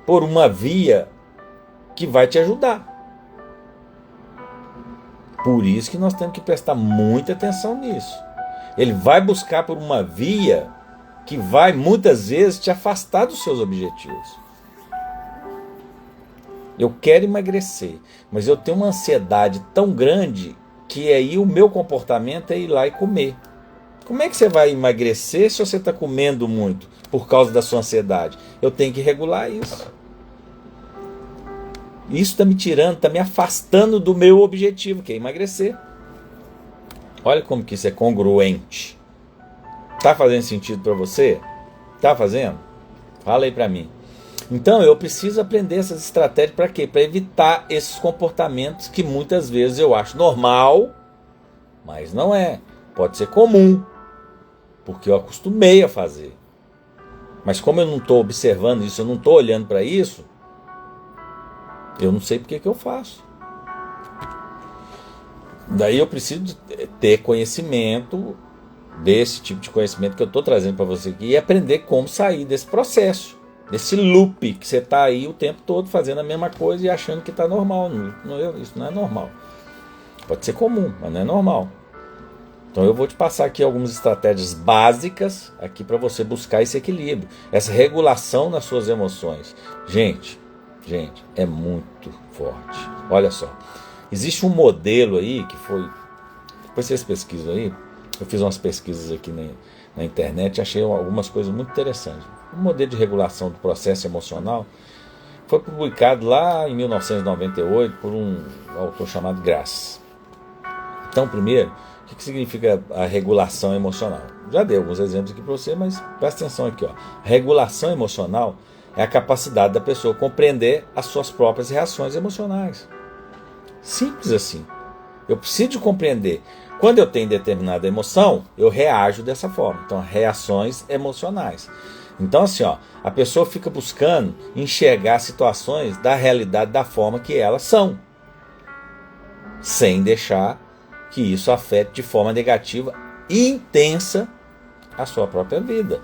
por uma via que vai te ajudar. Por isso que nós temos que prestar muita atenção nisso. Ele vai buscar por uma via que vai muitas vezes te afastar dos seus objetivos. Eu quero emagrecer, mas eu tenho uma ansiedade tão grande que aí o meu comportamento é ir lá e comer. Como é que você vai emagrecer se você está comendo muito por causa da sua ansiedade? Eu tenho que regular isso. Isso está me tirando, está me afastando do meu objetivo, que é emagrecer. Olha como que isso é congruente. Tá fazendo sentido para você? Tá fazendo? Fala aí para mim. Então eu preciso aprender essas estratégias para quê? Para evitar esses comportamentos que muitas vezes eu acho normal, mas não é. Pode ser comum, porque eu acostumei a fazer. Mas como eu não estou observando isso, eu não estou olhando para isso, eu não sei porque que eu faço. Daí eu preciso ter conhecimento desse tipo de conhecimento que eu estou trazendo para você aqui e aprender como sair desse processo, desse loop que você está aí o tempo todo fazendo a mesma coisa e achando que está normal. Isso não é normal. Pode ser comum, mas não é normal. Então eu vou te passar aqui algumas estratégias básicas aqui para você buscar esse equilíbrio, essa regulação nas suas emoções. Gente, é muito forte. Olha só, existe um modelo aí que foi, depois vocês pesquisam aí, eu fiz umas pesquisas aqui na internet e achei algumas coisas muito interessantes. Um modelo de regulação do processo emocional foi publicado lá em 1998 por um autor chamado Grass. Então, primeiro, o que significa a regulação emocional? Já dei alguns exemplos aqui para você, mas presta atenção aqui, ó. A regulação emocional é a capacidade da pessoa compreender as suas próprias reações emocionais. Simples assim. Eu preciso compreender. Quando eu tenho determinada emoção, eu reajo dessa forma. Então, reações emocionais. Então, assim, ó, a pessoa fica buscando enxergar situações da realidade da forma que elas são, sem deixar que isso afete de forma negativa e intensa a sua própria vida.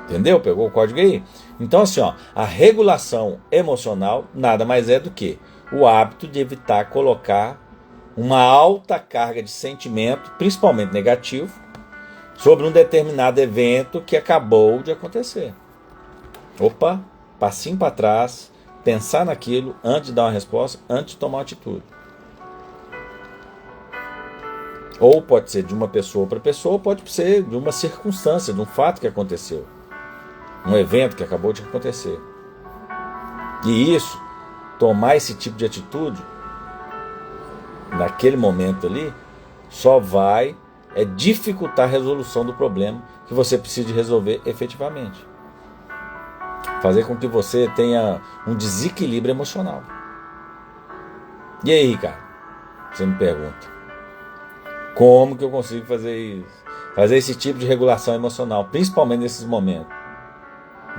Entendeu? Pegou o código aí? Então, assim, ó, a regulação emocional nada mais é do que o hábito de evitar colocar uma alta carga de sentimento, principalmente negativo, sobre um determinado evento que acabou de acontecer. Opa, passinho para trás, pensar naquilo antes de dar uma resposta, antes de tomar uma atitude. Ou pode ser de uma pessoa para pessoa, ou pode ser de uma circunstância, de um fato que aconteceu. Um evento que acabou de acontecer. E isso, tomar esse tipo de atitude, naquele momento ali, só vai dificultar a resolução do problema que você precisa resolver efetivamente. Fazer com que você tenha um desequilíbrio emocional. E aí, Ricardo? Você me pergunta. Como que eu consigo fazer isso? Fazer esse tipo de regulação emocional, principalmente nesses momentos.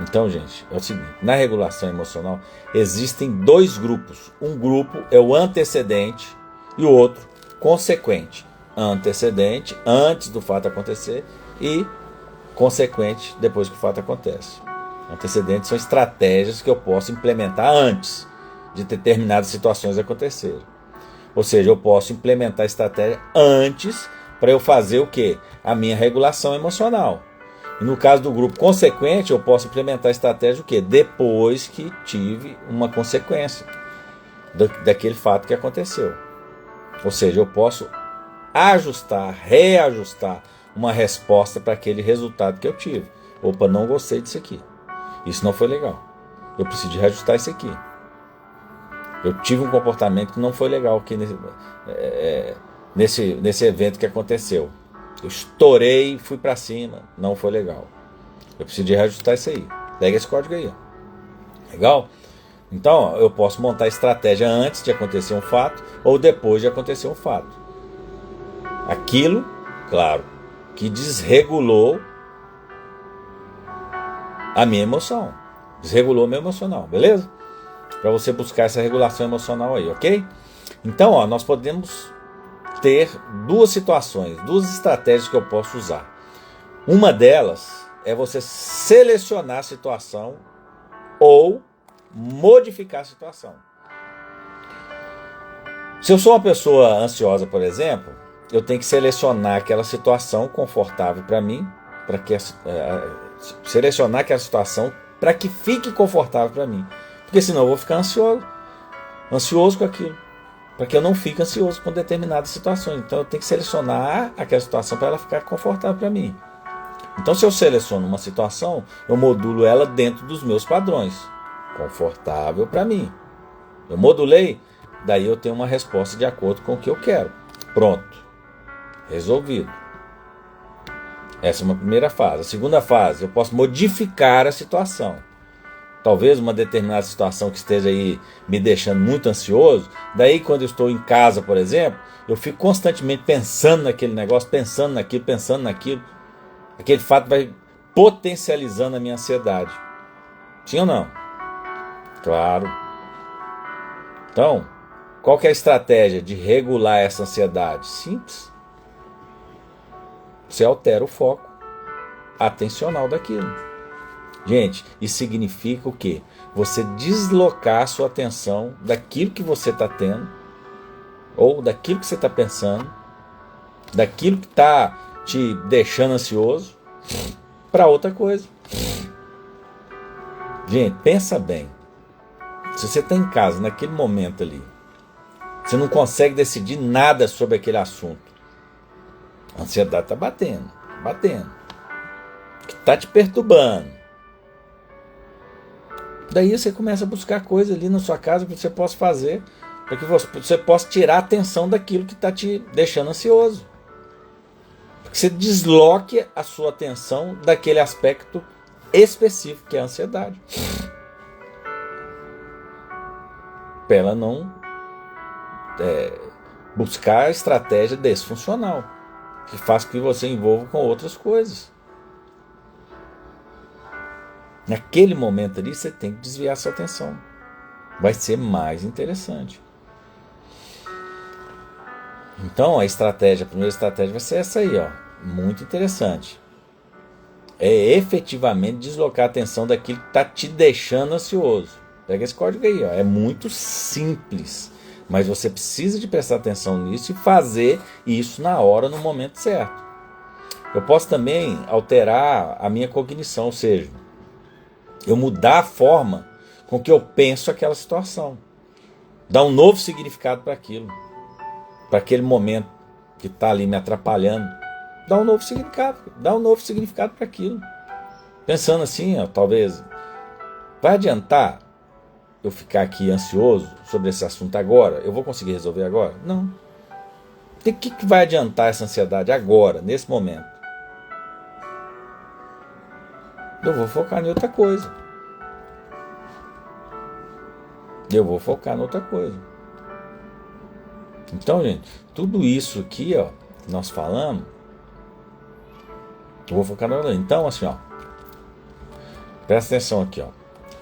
Então, gente, é o seguinte, na regulação emocional existem dois grupos. Um grupo é o antecedente e o outro consequente. Antecedente, antes do fato acontecer, e consequente, depois que o fato acontece. Antecedentes são estratégias que eu posso implementar antes de determinadas situações acontecerem. Ou seja, eu posso implementar a estratégia antes para eu fazer o quê? A minha regulação emocional. E no caso do grupo consequente, eu posso implementar a estratégia o quê? Depois que tive uma consequência daquele fato que aconteceu. Ou seja, eu posso ajustar, reajustar uma resposta para aquele resultado que eu tive. Opa, não gostei disso aqui. Isso não foi legal. Eu preciso de reajustar isso aqui. Eu tive um comportamento que não foi legal aqui nesse evento que aconteceu. Eu estourei, fui para cima, não foi legal. Eu preciso de reajustar isso aí. Pega esse código aí. Ó. Legal? Então, eu posso montar estratégia antes de acontecer um fato ou depois de acontecer um fato. Aquilo, claro, que desregulou a minha emoção. Desregulou meu emocional, beleza? Para você buscar essa regulação emocional aí, ok? Então, ó, nós podemos ter duas situações, duas estratégias que eu posso usar. Uma delas é você selecionar a situação ou modificar a situação. Se eu sou uma pessoa ansiosa, por exemplo, eu tenho que selecionar aquela situação confortável para mim, para que selecionar aquela situação para que fique confortável para mim. Porque senão eu vou ficar ansioso com aquilo. Para que eu não fique ansioso com determinadas situações. Então eu tenho que selecionar aquela situação para ela ficar confortável para mim. Então se eu seleciono uma situação, eu modulo ela dentro dos meus padrões. Confortável para mim. Eu modulei, daí eu tenho uma resposta de acordo com o que eu quero. Pronto. Resolvido. Essa é uma primeira fase. A segunda fase, eu posso modificar a situação. Talvez uma determinada situação que esteja aí me deixando muito ansioso, daí quando eu estou em casa, por exemplo, eu fico constantemente pensando naquele negócio, pensando naquilo. Aquele fato vai potencializando a minha ansiedade. Sim ou não? Claro. Então, qual que é a estratégia de regular essa ansiedade? Simples. Você altera o foco atencional daquilo. Gente, isso significa o quê? Você deslocar a sua atenção daquilo que você está tendo, ou daquilo que você está pensando, daquilo que está te deixando ansioso, para outra coisa. Gente, pensa bem. Se você está em casa, naquele momento ali, você não consegue decidir nada sobre aquele assunto. A ansiedade está batendo. Que está te perturbando. Daí você começa a buscar coisas ali na sua casa que você possa fazer, para que você possa tirar a atenção daquilo que está te deixando ansioso. Para que você desloque a sua atenção daquele aspecto específico que é a ansiedade. Para ela não buscar a estratégia desfuncional, que faz com que você envolva com outras coisas. Naquele momento ali, você tem que desviar sua atenção. Vai ser mais interessante. Então, a primeira estratégia vai ser essa aí, ó. Muito interessante. É efetivamente deslocar a atenção daquilo que está te deixando ansioso. Pega esse código aí, ó. É muito simples. Mas você precisa de prestar atenção nisso e fazer isso na hora, no momento certo. Eu posso também alterar a minha cognição, ou seja, eu mudar a forma com que eu penso aquela situação. Dá um novo significado para aquilo. Para aquele momento que está ali me atrapalhando. Dá um novo significado para aquilo. Pensando assim, ó, talvez, vai adiantar eu ficar aqui ansioso sobre esse assunto agora? Eu vou conseguir resolver agora? Não. O que vai adiantar essa ansiedade agora, nesse momento? Eu vou focar em outra coisa. Então, gente, tudo isso aqui, ó, que nós falamos, eu vou focar no outro. Então, assim, ó, presta atenção aqui, ó.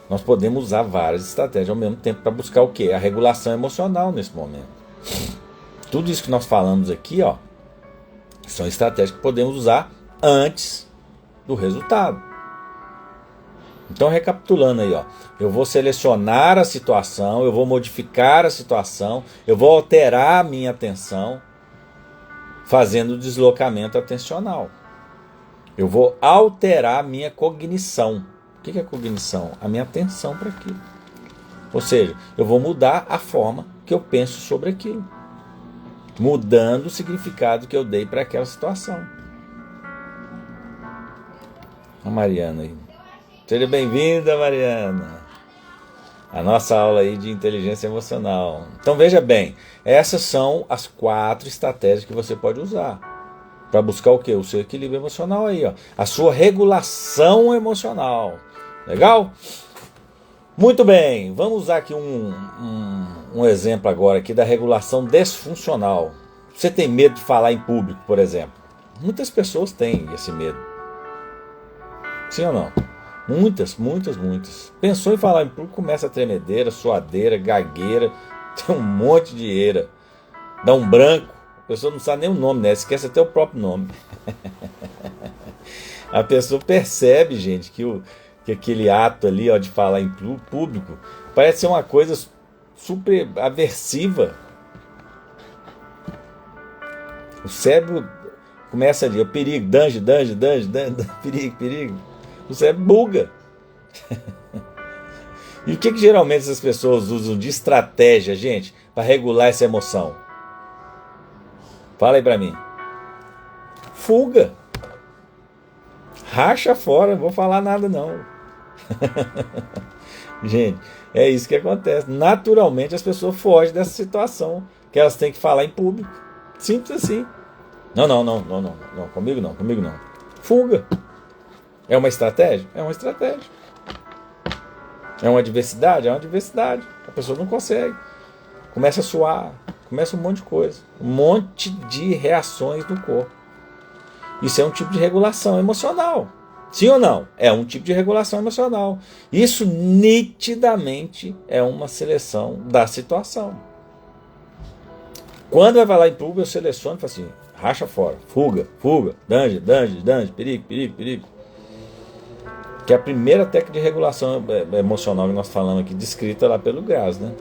Nós podemos usar várias estratégias ao mesmo tempo para buscar o quê? A regulação emocional nesse momento. Tudo isso que nós falamos aqui, ó, são estratégias que podemos usar antes do resultado. Então, recapitulando aí, ó, eu vou selecionar a situação, eu vou modificar a situação, eu vou alterar a minha atenção, fazendo o deslocamento atencional. Eu vou alterar a minha cognição. O que é cognição? A minha atenção para aquilo. Ou seja, eu vou mudar a forma que eu penso sobre aquilo, mudando o significado que eu dei para aquela situação. A Mariana aí. Seja bem-vinda, Mariana, a nossa aula aí de inteligência emocional. Então veja bem, essas são as 4 estratégias que você pode usar para buscar o quê? O seu equilíbrio emocional aí, ó, a sua regulação emocional. Legal? Muito bem, vamos usar aqui um exemplo agora aqui da regulação desfuncional. Você tem medo de falar em público, por exemplo? Muitas pessoas têm esse medo. Sim ou não? Muitas. Pensou em falar em público, começa a tremedeira, suadeira, gagueira, tem um monte de eira. Dá um branco, a pessoa não sabe nem o nome, né? Esquece até o próprio nome. A pessoa percebe, gente, que aquele ato ali, ó, de falar em público parece ser uma coisa super aversiva. O cérebro começa ali, o perigo, danger, perigo. O cérebro buga. E o que geralmente essas pessoas usam de estratégia, gente, para regular essa emoção? Fala aí para mim. Fuga. Racha fora, não vou falar nada não. Gente, é isso que acontece. Naturalmente as pessoas fogem dessa situação que elas têm que falar em público. Simples assim. Não, comigo não. Fuga. É uma estratégia? É uma estratégia. É uma adversidade? É uma adversidade. A pessoa não consegue. Começa a suar, começa um monte de coisa. Um monte de reações no corpo. Isso é um tipo de regulação emocional. Sim ou não? É um tipo de regulação emocional. Isso nitidamente é uma seleção da situação. Quando vai falar em público, eu seleciono e falo assim, racha fora, fuga, danger, perigo. Que é a primeira técnica de regulação emocional que nós falamos aqui, descrita lá pelo Graz, né?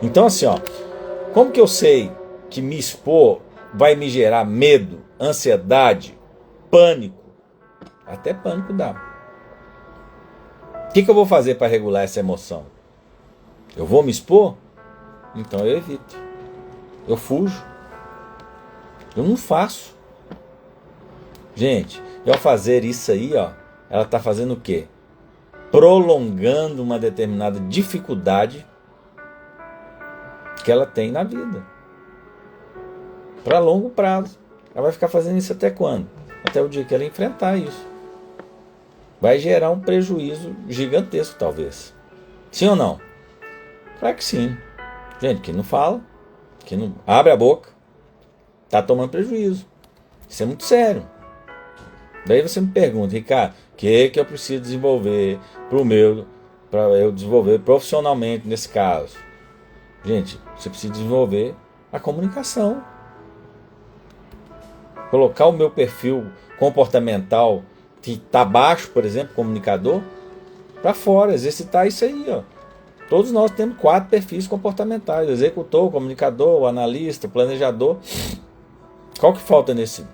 Então assim, ó, como que eu sei que me expor vai me gerar medo, ansiedade, pânico? Até pânico dá. O que eu vou fazer para regular essa emoção? Eu vou me expor? Então eu evito. Eu fujo. Eu não faço. Gente, ao fazer isso aí, ó, ela está fazendo o quê? Prolongando uma determinada dificuldade que ela tem na vida. Para longo prazo. Ela vai ficar fazendo isso até quando? Até o dia que ela enfrentar isso. Vai gerar um prejuízo gigantesco, talvez. Sim ou não? Claro que sim. Gente, quem não fala, quem não abre a boca, está tomando prejuízo. Isso é muito sério. Daí você me pergunta, Ricardo, o que eu preciso desenvolver para eu desenvolver profissionalmente nesse caso? Gente, você precisa desenvolver a comunicação. Colocar o meu perfil comportamental que está baixo, por exemplo, comunicador, para fora, exercitar isso aí, ó. Todos nós temos 4 perfis comportamentais: executor, comunicador, analista, planejador. Qual que falta nesse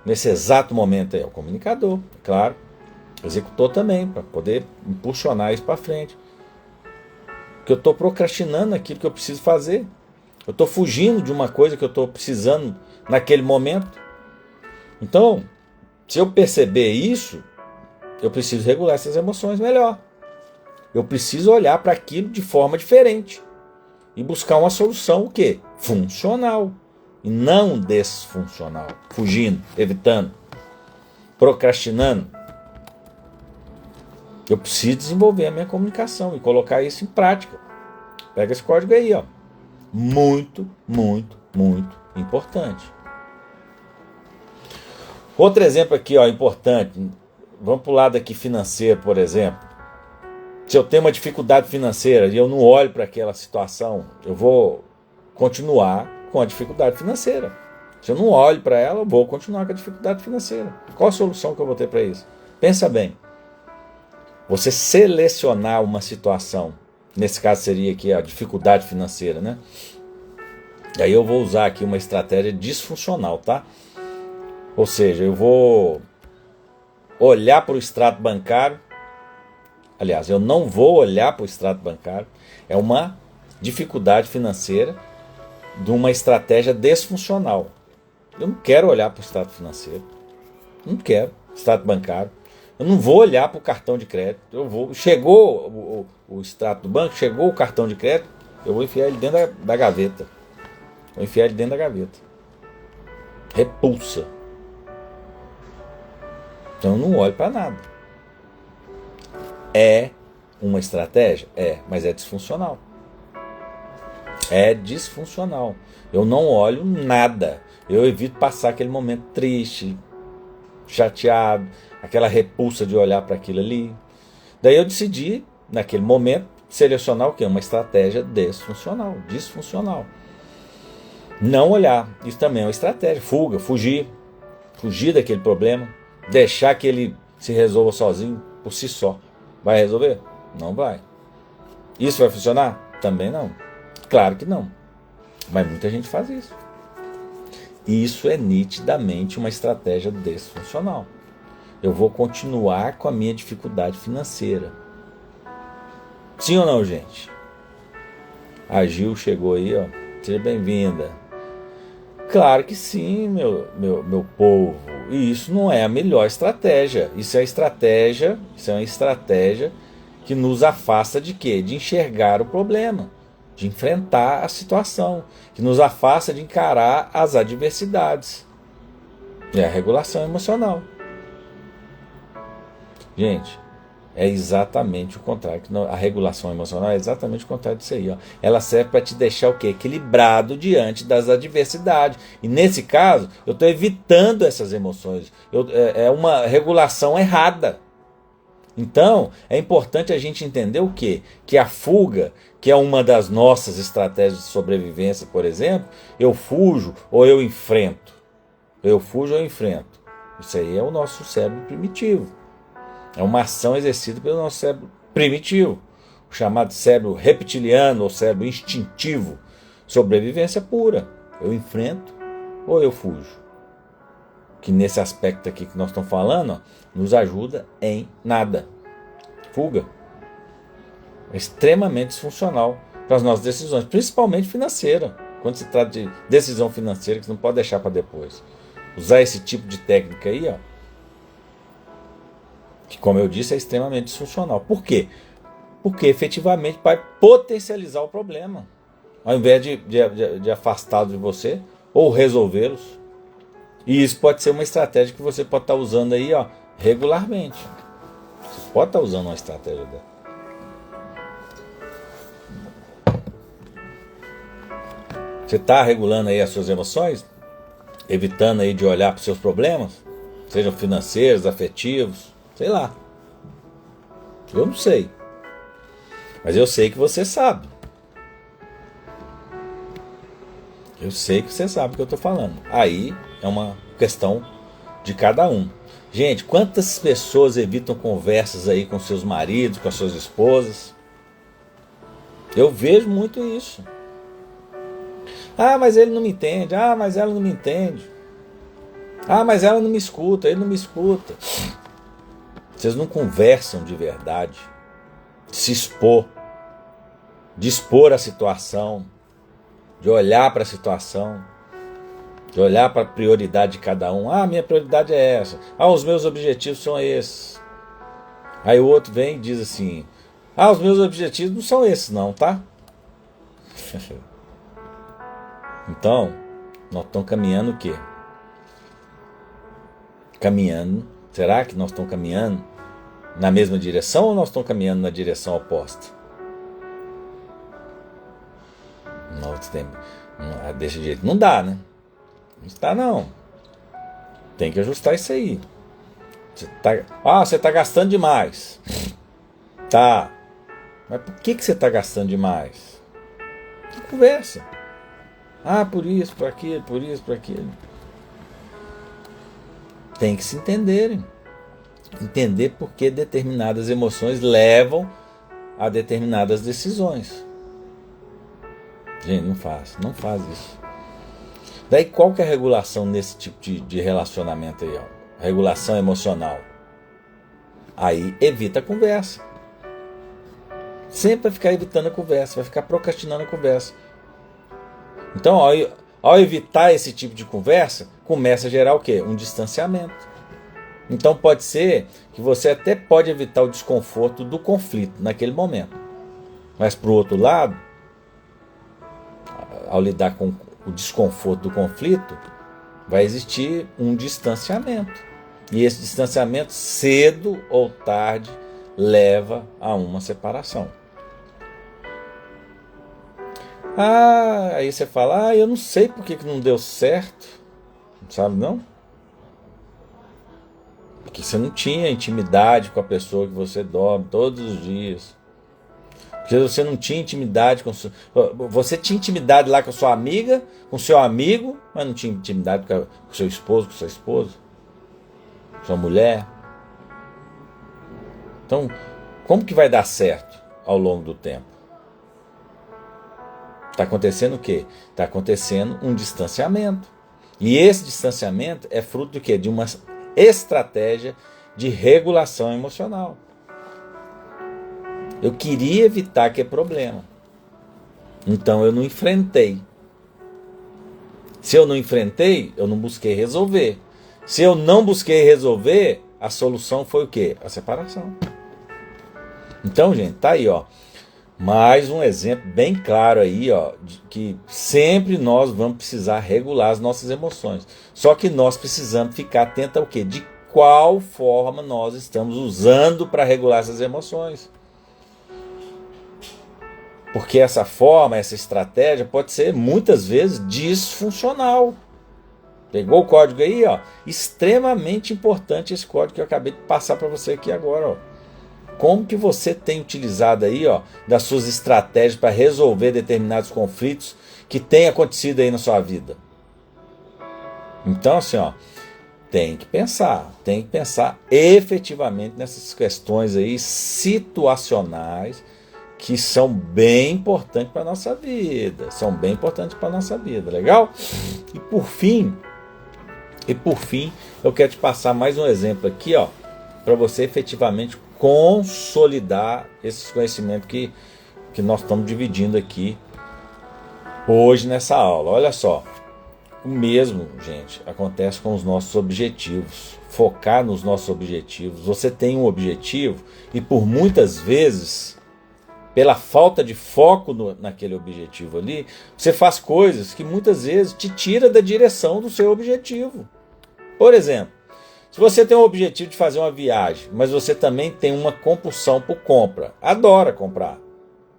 exato momento aí? O comunicador, claro. Executor também, para poder impulsionar isso para frente. Porque eu estou procrastinando aquilo que eu preciso fazer. Eu estou fugindo de uma coisa que eu estou precisando naquele momento. Então, se eu perceber isso, eu preciso regular essas emoções melhor. Eu preciso olhar para aquilo de forma diferente. E buscar uma solução, o quê? Funcional. E não desfuncional. Fugindo, evitando, procrastinando. Eu preciso desenvolver a minha comunicação e colocar isso em prática. Pega esse código aí, ó. Muito, muito, muito importante. Outro exemplo aqui, ó, importante. Vamos para o lado aqui financeiro, por exemplo. Se eu tenho uma dificuldade financeira e eu não olho para aquela situação, eu vou continuar com a dificuldade financeira. Se eu não olho para ela, eu vou continuar com a dificuldade financeira. Qual a solução que eu vou ter para isso? Pensa bem. Você selecionar uma situação, nesse caso seria aqui a dificuldade financeira, né? E aí eu vou usar aqui uma estratégia disfuncional, tá? Ou seja, eu vou olhar para o extrato bancário. Aliás, eu não vou olhar para o extrato bancário. É uma dificuldade financeira de uma estratégia desfuncional. Eu não quero olhar para o extrato financeiro. Não quero. Extrato bancário. Eu não vou olhar para o cartão de crédito. Chegou o extrato do banco, chegou o cartão de crédito, eu vou enfiar ele dentro da gaveta. Vou enfiar ele dentro da gaveta. Repulsa. Então eu não olho para nada. É uma estratégia? É, mas é disfuncional. É disfuncional. Eu não olho nada. Eu evito passar aquele momento triste, chateado, aquela repulsa de olhar para aquilo ali. Daí eu decidi, naquele momento, selecionar o quê? Uma estratégia disfuncional. Não olhar. Isso também é uma estratégia. Fuga, fugir daquele problema, deixar que ele se resolva sozinho, por si só. Vai resolver? Não vai. Isso vai funcionar? Também não. Claro que não. Mas muita gente faz isso. Isso é nitidamente uma estratégia disfuncional. Eu vou continuar com a minha dificuldade financeira. Sim ou não, gente? A Gil chegou aí, ó. Seja bem-vinda. Claro que sim, meu povo. E isso não é a melhor estratégia. Isso é uma estratégia que nos afasta de quê? De enxergar o problema, de enfrentar a situação, que nos afasta de encarar as adversidades. É a regulação emocional. Gente, é exatamente o contrário. A regulação emocional é exatamente o contrário disso aí. Ó. Ela serve para te deixar o quê? Equilibrado diante das adversidades. E nesse caso, eu estou evitando essas emoções. É uma regulação errada. Então, é importante a gente entender o quê? Que a fuga, que é uma das nossas estratégias de sobrevivência, por exemplo, eu fujo ou eu enfrento. Eu fujo ou eu enfrento. Isso aí é o nosso cérebro primitivo. É uma ação exercida pelo nosso cérebro primitivo, o chamado cérebro reptiliano ou cérebro instintivo. Sobrevivência pura. Eu enfrento ou eu fujo. Que nesse aspecto aqui que nós estamos falando, ó, nos ajuda em nada. Fuga. É extremamente disfuncional para as nossas decisões, principalmente financeira. Quando se trata de decisão financeira, que você não pode deixar para depois. Usar esse tipo de técnica aí, ó, que, como eu disse, é extremamente disfuncional. Por quê? Porque efetivamente vai potencializar o problema, ao invés de afastá-lo de você ou resolvê-los. E isso pode ser uma estratégia que você pode estar usando aí, ó, regularmente. Você pode estar usando uma estratégia dela. Você está regulando aí as suas emoções? Evitando aí de olhar para os seus problemas? Sejam financeiros, afetivos, sei lá. Eu não sei. Mas eu sei que você sabe. Eu sei que você sabe o que eu estou falando. Aí é uma questão de cada um. Gente, quantas pessoas evitam conversas aí com seus maridos, com as suas esposas? Eu vejo muito isso. Ah, mas ele não me entende. Ah, mas ela não me entende. Ah, mas ela não me escuta. Ele não me escuta. Vocês não conversam de verdade. Se expor, de expor a situação, de olhar para a situação, de olhar para a prioridade de cada um. Ah, minha prioridade é essa. Ah, os meus objetivos são esses. Aí o outro vem e diz assim: ah, os meus objetivos não são esses não, tá? Então, nós estamos caminhando o quê? Caminhando. Será que nós estamos caminhando na mesma direção ou nós estamos caminhando na direção oposta? Nós temos, desse jeito não dá, né? Não está não. Tem que ajustar isso aí. Você está gastando demais. Tá. Mas por que você está gastando demais? Conversa. Ah, por isso, por aquilo, por isso, por aquilo. Tem que se entenderem. Entender por que determinadas emoções levam a determinadas decisões. Gente, não faz isso. Daí qual que é a regulação nesse tipo de relacionamento aí? Ó? Regulação emocional. Aí evita a conversa. Sempre vai ficar evitando a conversa, vai ficar procrastinando a conversa. Então, ao evitar esse tipo de conversa, começa a gerar o quê? Um distanciamento. Então pode ser que você até pode evitar o desconforto do conflito naquele momento. Mas por outro lado, ao lidar com o desconforto do conflito, vai existir um distanciamento. E esse distanciamento, cedo ou tarde, leva a uma separação. Aí você fala, eu não sei por que não deu certo. Sabe não? Porque você não tinha intimidade com a pessoa que você dorme todos os dias. Porque você não tinha intimidade com... Você tinha intimidade lá com a sua amiga, com o seu amigo, mas não tinha intimidade com o seu esposo, com a sua esposa, com a sua mulher. Então, como que vai dar certo ao longo do tempo? Está acontecendo o quê? Está acontecendo um distanciamento. E esse distanciamento é fruto do quê? De uma estratégia de regulação emocional. Eu queria evitar aquele problema. Então eu não enfrentei. Se eu não enfrentei, eu não busquei resolver. Se eu não busquei resolver, a solução foi o quê? A separação. Então, gente, tá aí, ó. Mais um exemplo bem claro aí, ó, de que sempre nós vamos precisar regular as nossas emoções. Só que nós precisamos ficar atento ao quê? De qual forma nós estamos usando para regular essas emoções. Porque essa forma, essa estratégia pode ser muitas vezes disfuncional. Pegou o código aí, ó? Extremamente importante esse código que eu acabei de passar para você aqui agora, ó. Como que você tem utilizado aí, ó, das suas estratégias para resolver determinados conflitos que têm acontecido aí na sua vida? Então, assim, ó, tem que pensar efetivamente nessas questões aí situacionais que são bem importantes para a nossa vida. Legal? E por fim, eu quero te passar mais um exemplo aqui, ó, para você efetivamente consolidar esses conhecimentos que nós estamos dividindo aqui hoje nessa aula. Olha só, o mesmo, gente, acontece com os nossos objetivos. Focar nos nossos objetivos. Você tem um objetivo e por muitas vezes, pela falta de foco naquele objetivo ali, você faz coisas que muitas vezes te tira da direção do seu objetivo. Por exemplo, se você tem o objetivo de fazer uma viagem, mas você também tem uma compulsão por compra, adora comprar.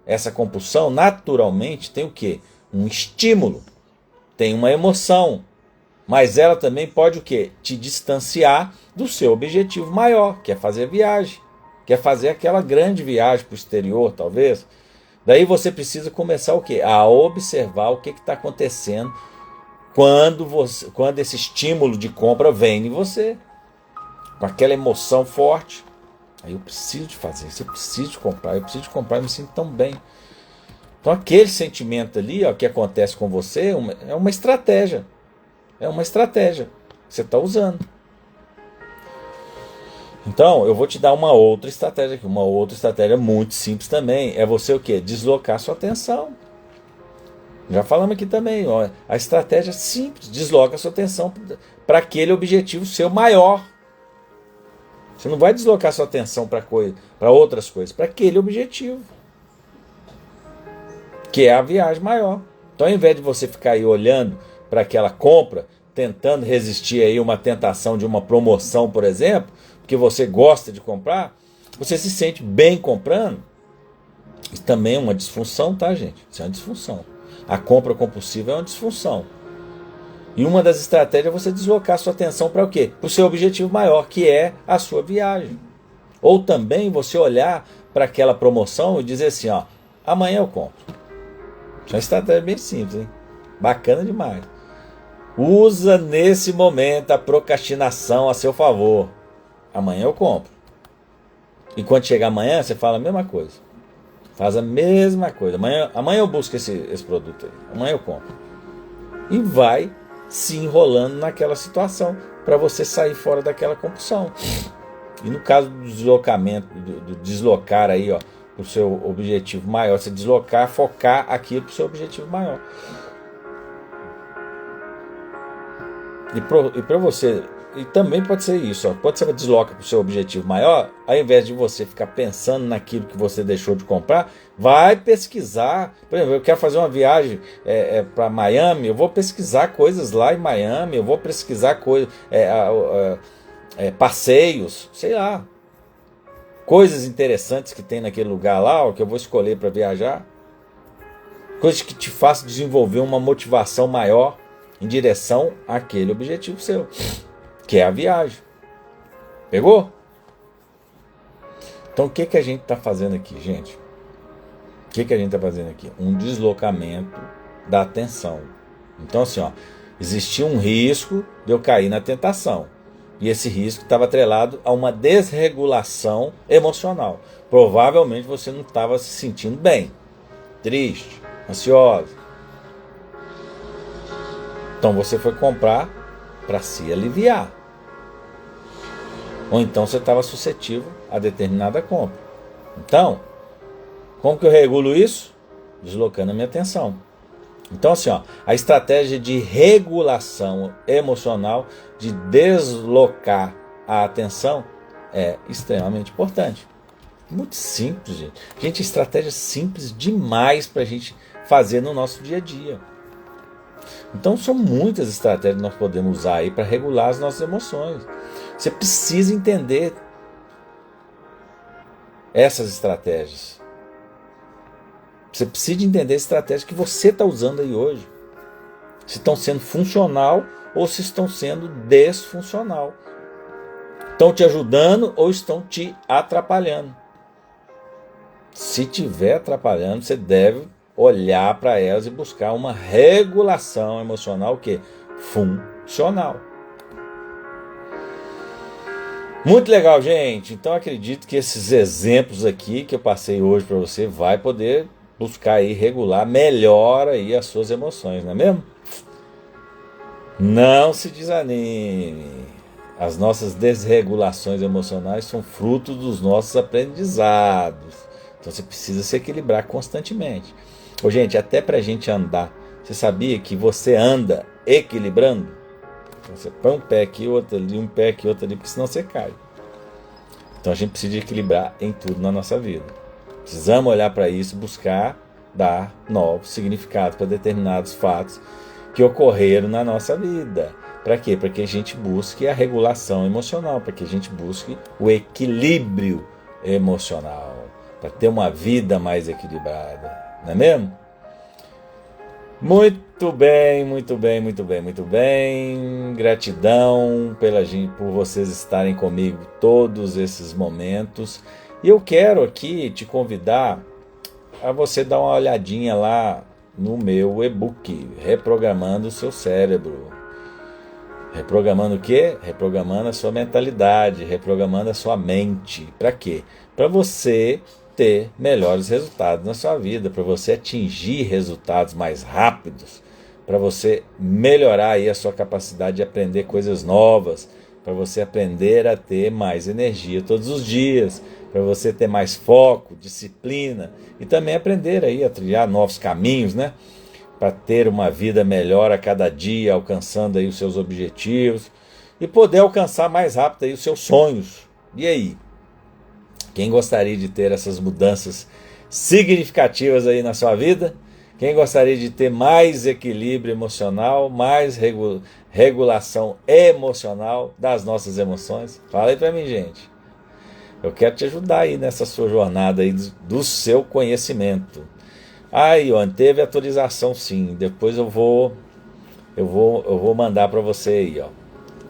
Essa compulsão naturalmente tem o quê? Um estímulo, tem uma emoção, mas ela também pode o quê? Te distanciar do seu objetivo maior, que é fazer a viagem, que é fazer aquela grande viagem para o exterior, talvez. Daí você precisa começar o quê? A observar o que está acontecendo quando esse estímulo de compra vem em você. Com aquela emoção forte. Aí eu preciso de fazer isso, eu preciso de comprar, eu me sinto tão bem. Então aquele sentimento ali, ó, que acontece com você é uma estratégia. É uma estratégia que você está usando. Então, eu vou te dar uma outra estratégia aqui. Uma outra estratégia muito simples também. É você o quê? Deslocar sua atenção. Já falamos aqui também. Ó, a estratégia simples. Desloca sua atenção para aquele objetivo seu maior. Você não vai deslocar sua atenção para outras coisas. Para aquele objetivo. Que é a viagem maior. Então, ao invés de você ficar aí olhando para aquela compra, tentando resistir aí uma tentação de uma promoção, por exemplo, porque você gosta de comprar, você se sente bem comprando. Isso também é uma disfunção, tá, gente? Isso é uma disfunção. A compra compulsiva é uma disfunção. E uma das estratégias é você deslocar sua atenção para o quê? Para o seu objetivo maior, que é a sua viagem. Ou também você olhar para aquela promoção e dizer assim, ó, amanhã eu compro. Isso é uma estratégia bem simples, hein? Bacana demais. Usa nesse momento a procrastinação a seu favor. Amanhã eu compro. E quando chegar amanhã, você fala a mesma coisa. Faz a mesma coisa. Amanhã eu busco esse produto aí. Amanhã eu compro. E vai se enrolando naquela situação para você sair fora daquela compulsão. E no caso do deslocamento, do deslocar aí, ó, para o seu objetivo maior, você deslocar, focar aquilo para o seu objetivo maior. E para você, e também pode ser isso, ó, quando você desloca para o seu objetivo maior, ao invés de você ficar pensando naquilo que você deixou de comprar, vai pesquisar. Por exemplo, eu quero fazer uma viagem para Miami, eu vou pesquisar coisas lá em Miami, eu vou pesquisar coisas, passeios, sei lá, coisas interessantes que tem naquele lugar lá, ó, que eu vou escolher para viajar, coisas que te façam desenvolver uma motivação maior em direção àquele objetivo seu, que é a viagem. Pegou? Então o que a gente está fazendo aqui, gente? O que a gente está fazendo aqui? Um deslocamento da atenção. Então assim, ó, existia um risco de eu cair na tentação. E esse risco estava atrelado a uma desregulação emocional. Provavelmente você não estava se sentindo bem, triste, ansioso. Então você foi comprar para se aliviar. Ou então você estava suscetível a determinada compra. Então, como que eu regulo isso? Deslocando a minha atenção. Então assim, ó, a estratégia de regulação emocional, de deslocar a atenção, é extremamente importante. Muito simples, gente. Gente, estratégia simples demais para a gente fazer no nosso dia a dia. Então são muitas estratégias que nós podemos usar aí para regular as nossas emoções. Você precisa entender essas estratégias. Você precisa entender as estratégias que você está usando aí hoje. Se estão sendo funcional ou se estão sendo desfuncional. Estão te ajudando ou estão te atrapalhando. Se estiver atrapalhando, você deve olhar para elas e buscar uma regulação emocional que funcional. Muito legal, gente. Então acredito que esses exemplos aqui que eu passei hoje para você vai poder buscar aí regular melhor aí as suas emoções, não é mesmo? Não se desanime. As nossas desregulações emocionais são fruto dos nossos aprendizados. Então você precisa se equilibrar constantemente. Ô, gente, até pra gente andar, você sabia que você anda equilibrando? Então, você põe um pé aqui, outro ali, um pé aqui, outro ali, porque senão você cai. Então a gente precisa equilibrar em tudo na nossa vida. Precisamos olhar para isso, buscar dar novos significados para determinados fatos que ocorreram na nossa vida. Para quê? Para que a gente busque a regulação emocional, para que a gente busque o equilíbrio emocional, para ter uma vida mais equilibrada. Não é mesmo? Muito bem, muito bem, muito bem, muito bem. Gratidão por vocês estarem comigo todos esses momentos. E eu quero aqui te convidar a você dar uma olhadinha lá no meu e-book, Reprogramando o Seu Cérebro. Reprogramando o quê? Reprogramando a sua mentalidade, reprogramando a sua mente. Para quê? Para você ter melhores resultados na sua vida, para você atingir resultados mais rápidos, para você melhorar aí a sua capacidade de aprender coisas novas, para você aprender a ter mais energia todos os dias, para você ter mais foco, disciplina e também aprender aí a trilhar novos caminhos, né? Para ter uma vida melhor a cada dia, alcançando aí os seus objetivos e poder alcançar mais rápido aí os seus sonhos. E aí? Quem gostaria de ter essas mudanças significativas aí na sua vida? Quem gostaria de ter mais equilíbrio emocional, mais regulação emocional das nossas emoções? Fala aí pra mim, gente. Eu quero te ajudar aí nessa sua jornada aí do seu conhecimento. Aí, ó, teve atualização sim. Depois eu vou mandar para você aí, ó.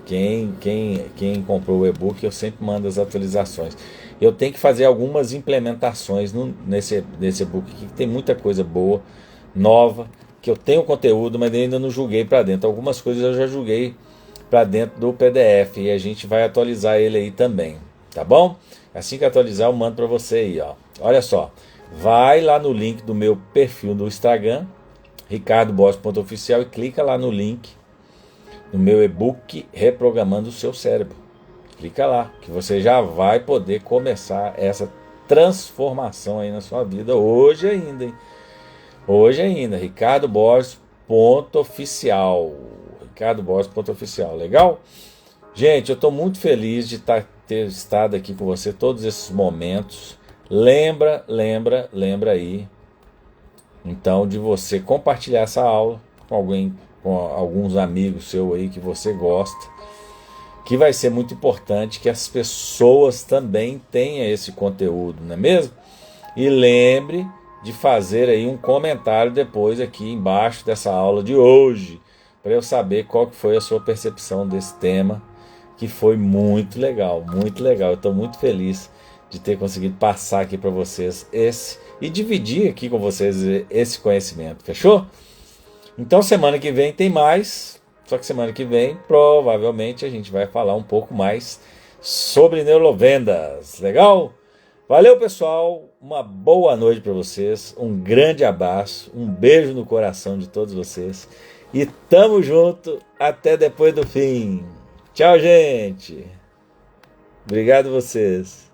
Quem comprou o e-book, eu sempre mando as atualizações. Eu tenho que fazer algumas implementações nesse e-book aqui, que tem muita coisa boa, nova, que eu tenho conteúdo, mas ainda não julguei para dentro. Algumas coisas eu já julguei para dentro do PDF e a gente vai atualizar ele aí também, tá bom? Assim que atualizar, eu mando para você aí, ó. Olha só, vai lá no link do meu perfil do Instagram, ricardoborges.oficial, e clica lá no link no meu e-book Reprogramando o Seu Cérebro. Clica lá, que você já vai poder começar essa transformação aí na sua vida hoje ainda, hein? Hoje ainda, ricardoborges.oficial. ricardoborges.oficial, legal? Gente, eu estou muito feliz de ter estado aqui com você todos esses momentos. Lembra aí, então, de você compartilhar essa aula com alguém, com alguns amigos seus aí que você gosta, que vai ser muito importante que as pessoas também tenham esse conteúdo, não é mesmo? E lembre de fazer aí um comentário depois aqui embaixo dessa aula de hoje, para eu saber qual que foi a sua percepção desse tema, que foi muito legal, muito legal. Eu estou muito feliz de ter conseguido passar aqui para vocês e dividir aqui com vocês esse conhecimento, fechou? Então semana que vem tem mais, só que semana que vem provavelmente a gente vai falar um pouco mais sobre neurovendas, legal? Valeu, pessoal, uma boa noite para vocês, um grande abraço, um beijo no coração de todos vocês e tamo junto até depois do fim. Tchau, gente. Obrigado vocês.